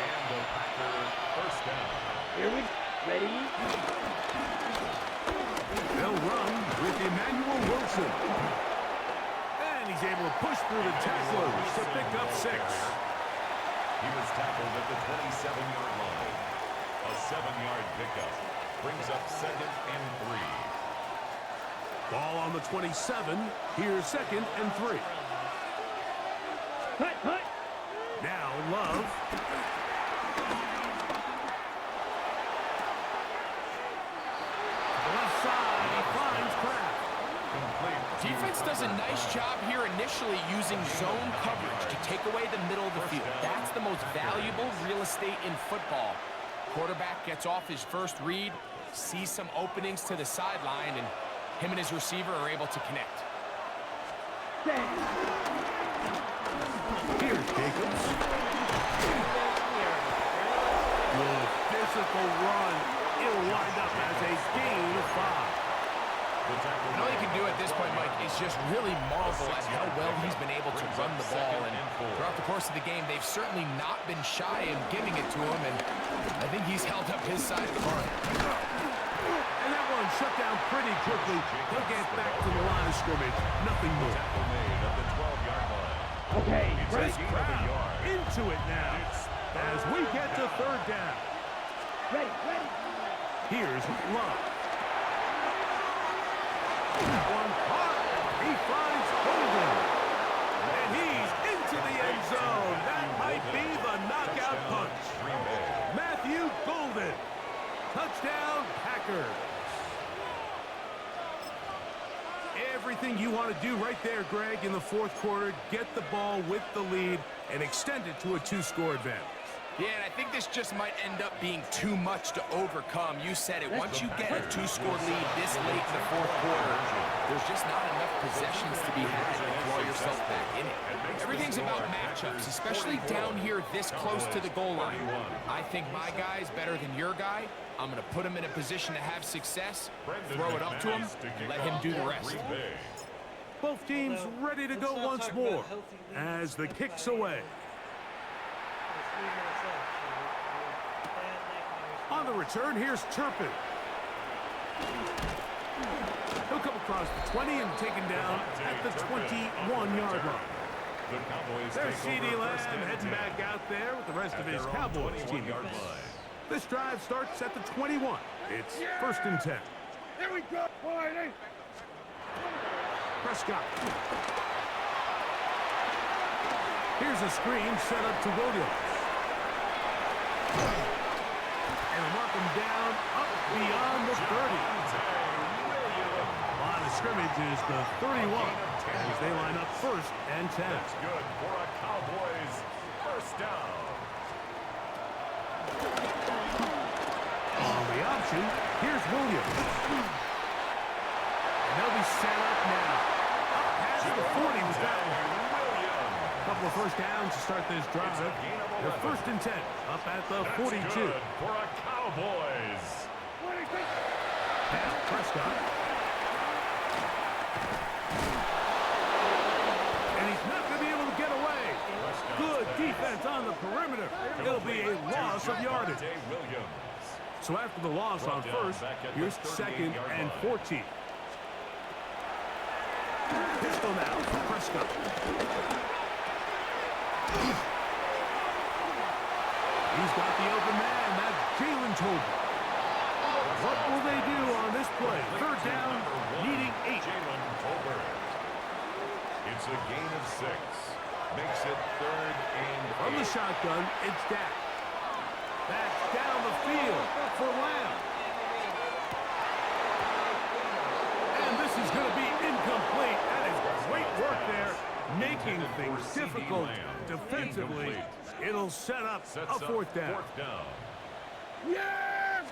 And the Packers 1st down. Here we go. Ready? through the tacklers to pick up 6. He was tackled at the 27-yard line. A 7-yard pickup brings up 2nd and 3. Ball on the 27. Here's 2nd and 3. Hut, hut. Now Love. Left side, he finds Kraft. Defense does a nice job here initially using zone coverage to take away the middle of the field. That's the most valuable real estate in football. Quarterback gets off his first read, sees some openings to the sideline, and him and his receiver are able to connect. Here's Jacobs. Good physical run. It'll wind up as a gain of 5. And all you can do at this point, Mike, is just really marvel at how well he's been able to run the ball. And throughout the course of the game, they've certainly not been shy in giving it to him. And I think he's held up his side of the barn. And that one shut down pretty quickly. He'll get back to the line of scrimmage. Nothing more. Tackle made at the 12-yard line. Okay, This Gain of a crowd yard. into it now as we get to 3rd down. ready, ready. Here's Love. That one hard. He finds Holden. And he's into the end zone. That might be the knockout punch. Green Bay. Matthew Golden. Touchdown, Packers. Everything you want to do right there, Greg, in the 4th quarter. Get the ball with the lead and extend it to a 2-score advantage. Yeah, and I think this just might end up being too much to overcome. You said it. Once you get a 2-score lead this late in the 4th quarter, there's just not enough possessions to be had to claw yourself back in it. Everything's about matchups, especially down here this close to the goal line. I think my guy's better than your guy. I'm going to put him in a position to have success, throw it up to him, and let him do the rest. Both teams ready to go once more as the kick's away. On the return, here's Turpin. He'll come across the 20 and taken down at the 21-yard line. The Cowboys There's take C.D. over Lamb 1st and heading 10 back out there with the rest of his at their own Cowboys team. 21-yard line. This drive starts at the 21. It's 1st and 10. Here we go, boy. Prescott. Here's a screen set up to Williams. And mark him down up beyond the 30. Line of scrimmage is the 31 as they line up 1st and 10. That's good for a Cowboys 1st down. On the option, here's Williams. And they'll be set up now. Up past the 40 was that one. Couple of 1st downs to start this drive. They're 1st and 10, up at the 42. That's good for a Cowboys. Now Prescott. And he's not going to be able to get away. Good defense on the perimeter. It'll be a loss of yardage. Williams. So after the loss on 1st, here's 2nd and 14. Pistol now for Prescott. He's got the open man. That's Jalen Tolbert. What will they do on this play? 3rd down, needing 8. Jalen Tolbert. It's a gain of 6. Makes it 3rd and 8. From the shotgun, it's Dak. That's down the field for Lamb. And this is going to be incomplete. That is great work there, making things difficult defensively. It'll set up a 4th down. Yes!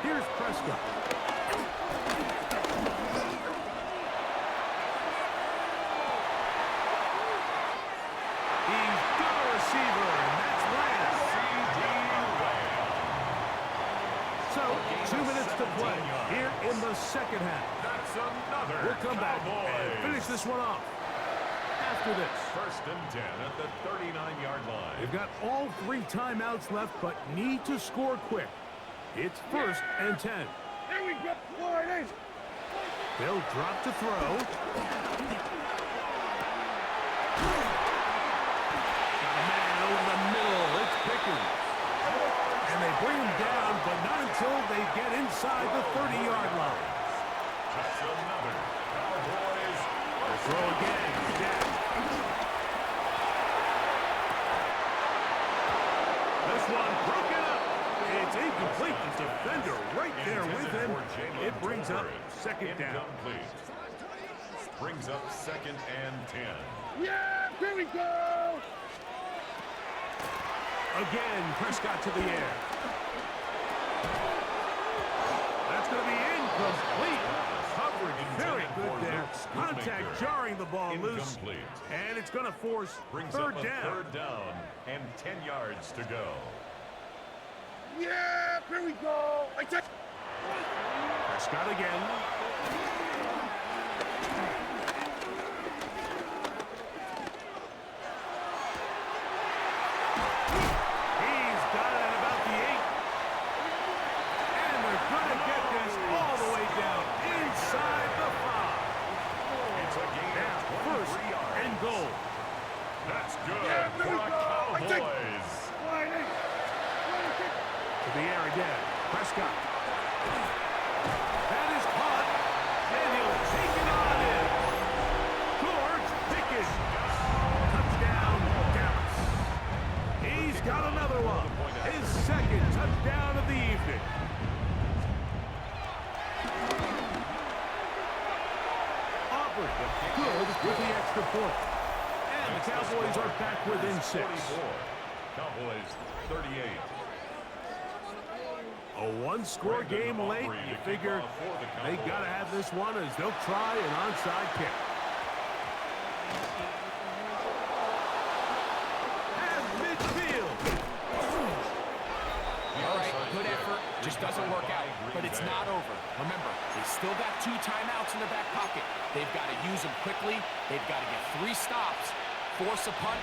Here's Prescott. He's got a receiver, and that's Lamb. So, 2 minutes to play here in the 2nd half. That's another We'll come back and finish this one off after this. 1st and 10 at the 39-yard line. They've got all 3 timeouts left, but need to score quick. It's 1st and 10. Here we go, boy. They'll drop to throw. inside the 30-yard line. That's another Cowboys. Throw again. Jack. This one broken up. It's incomplete. The defender right there with him. It brings up second down. Incomplete. Brings up 2nd and 10. Yeah, here we go. Again, Prescott to the air. That's going to be incomplete. Coverage very good there. Contact jarring the ball loose. And it's going to force Brings third up a down. 3rd down and 10 yards to go. Yeah, here we go. Prescott again. He's got it at about the 8. And they're going to get this all the way down inside the 5. It's a gain Now, of first 23 yards. and goal. That's good Yeah, for there we the go. Cowboys. To the air again. Prescott. That is caught. And he'll take it on in. George Pickens. Touchdown, Dallas. He's got another one. His 2nd touchdown of the evening. Auburn good with the extra point. And the Cowboys are back within 6. 44. Cowboys 38. A one-score game late. You figure they got to have this one as they'll try an onside kick. At midfield. All right, good effort. Just doesn't work out. But it's not over. Remember, they've still got 2 timeouts in their back pocket. They've got to use them quickly. They've got to get 3 stops, force a punt,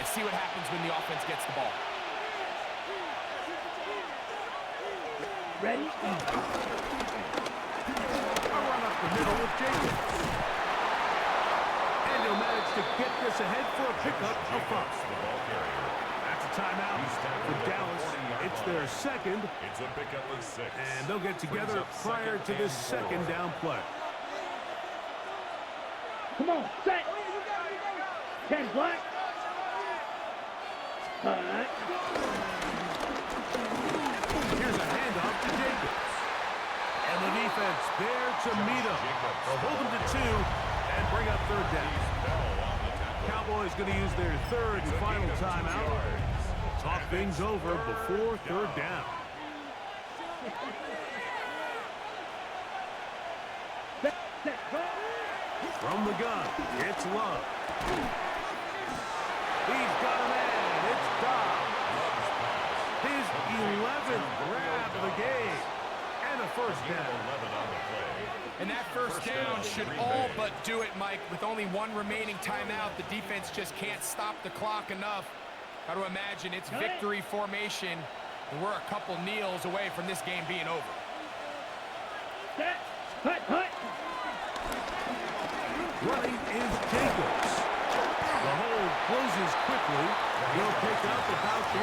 and see what happens when the offense gets the ball. Ready? A run up the middle with Jacobs. And he'll manage to get this ahead for a pickup of 5. That's a timeout for Dallas. It's their 2nd. It's a pickup of 6. And they'll get together prior to this 2nd down play. Come on, set. 10 black. Here's a handoff to Jacobs. And the defense there to meet him. They'll hold him to 2 and bring up 3rd down. Cowboys going to use their 3rd and final timeout. Talk things over before 3rd down. From the gun, it's Love. He's got a man. It's Dobbs. His 11th grab of the game. And a first down. And that first down should all but do it, Mike. With only 1 remaining timeout, the defense just can't stop the clock enough. Got to imagine it's victory formation, and we're a couple kneels away from this game being over. Set. Hut, hut. Running is Jacobs. The hold closes quickly. He'll pick up about 3.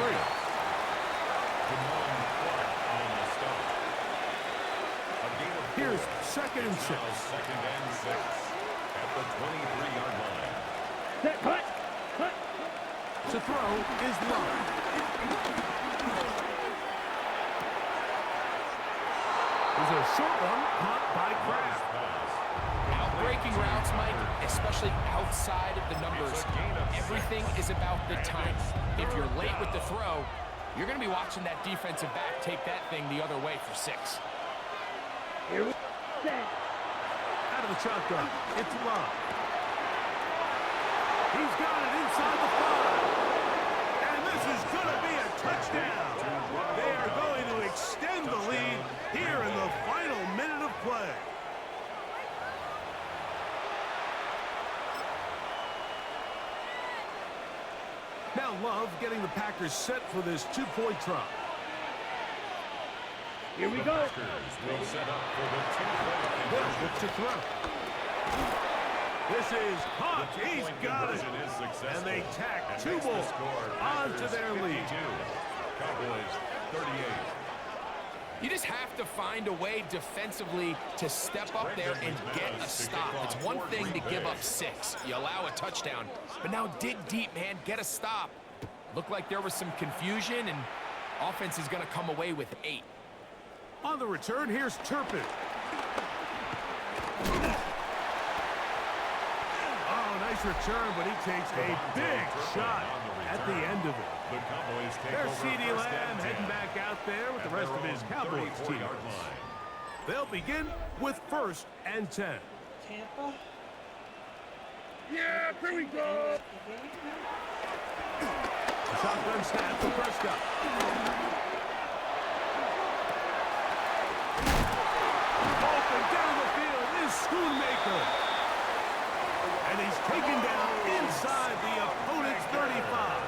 Here's 2nd and 6. 2nd and 6 at the 23-yard line. Set. Hut. Hut. To throw is Love. There's a short one caught by Kraft. Out-breaking routes, Mike, especially outside of the numbers. Everything is about the time. If you're late with the throw, you're going to be watching that defensive back take that thing the other way for 6. Here we set. Out of the shotgun, it's Love. He's got it inside the 5. And this is going to be a touchdown. They are going to extend the lead here in the final minute of play. Now Love getting the Packers set for this 2-point try. Here we go. Will set up for the 2-point Bush looks to throw. This is caught. He's got it. And they tack 2 more onto their lead. Cowboys 38. You just have to find a way defensively to step up there and get a stop. It's one thing to give up 6. You allow a touchdown. But now dig deep, man. Get a stop. Looked like there was some confusion, and offense is going to come away with 8. On the return, here's Turpin. Oh, nice return, but he takes a big shot at the end of it. The Cowboys take There's over C.D. first Lamb and 10 heading back out there with the at rest their of his own Cowboys 34-yard team. line. They'll begin with first and 10. Tampa. Yeah, here we go. Shotgun snap to Prescott. Open down the field is Schoonmaker. And he's taken down inside the opponent's 35.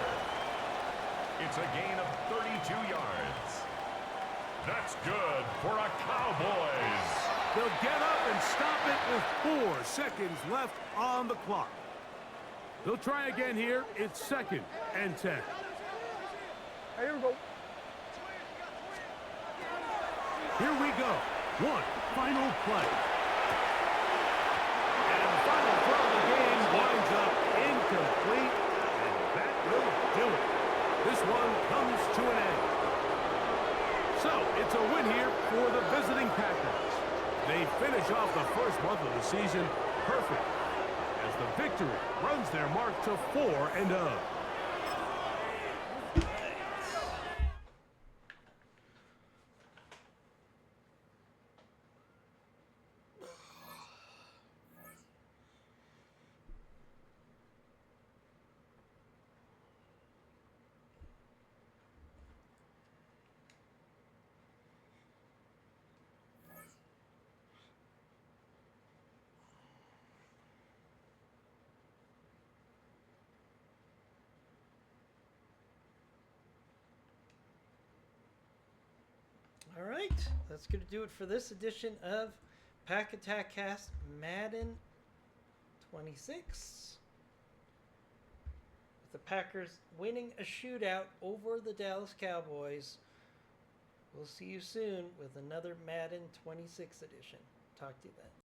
It's a gain of 32 yards. That's good for a Cowboys. They'll get up and stop it with 4 seconds left on the clock. They'll try again here. It's second and 10. Here we go. Here we go. One final play. And the final throw of the game winds up incomplete. And that will do it. This one comes to an end. So, it's a win here for the visiting Packers. They finish off the first month of the season perfect, as the victory runs their mark to 4-0. All right, that's going to do it for this edition of Pack Attack Cast Madden 26. With the Packers winning a shootout over the Dallas Cowboys. We'll see you soon with another Madden 26 edition. Talk to you then.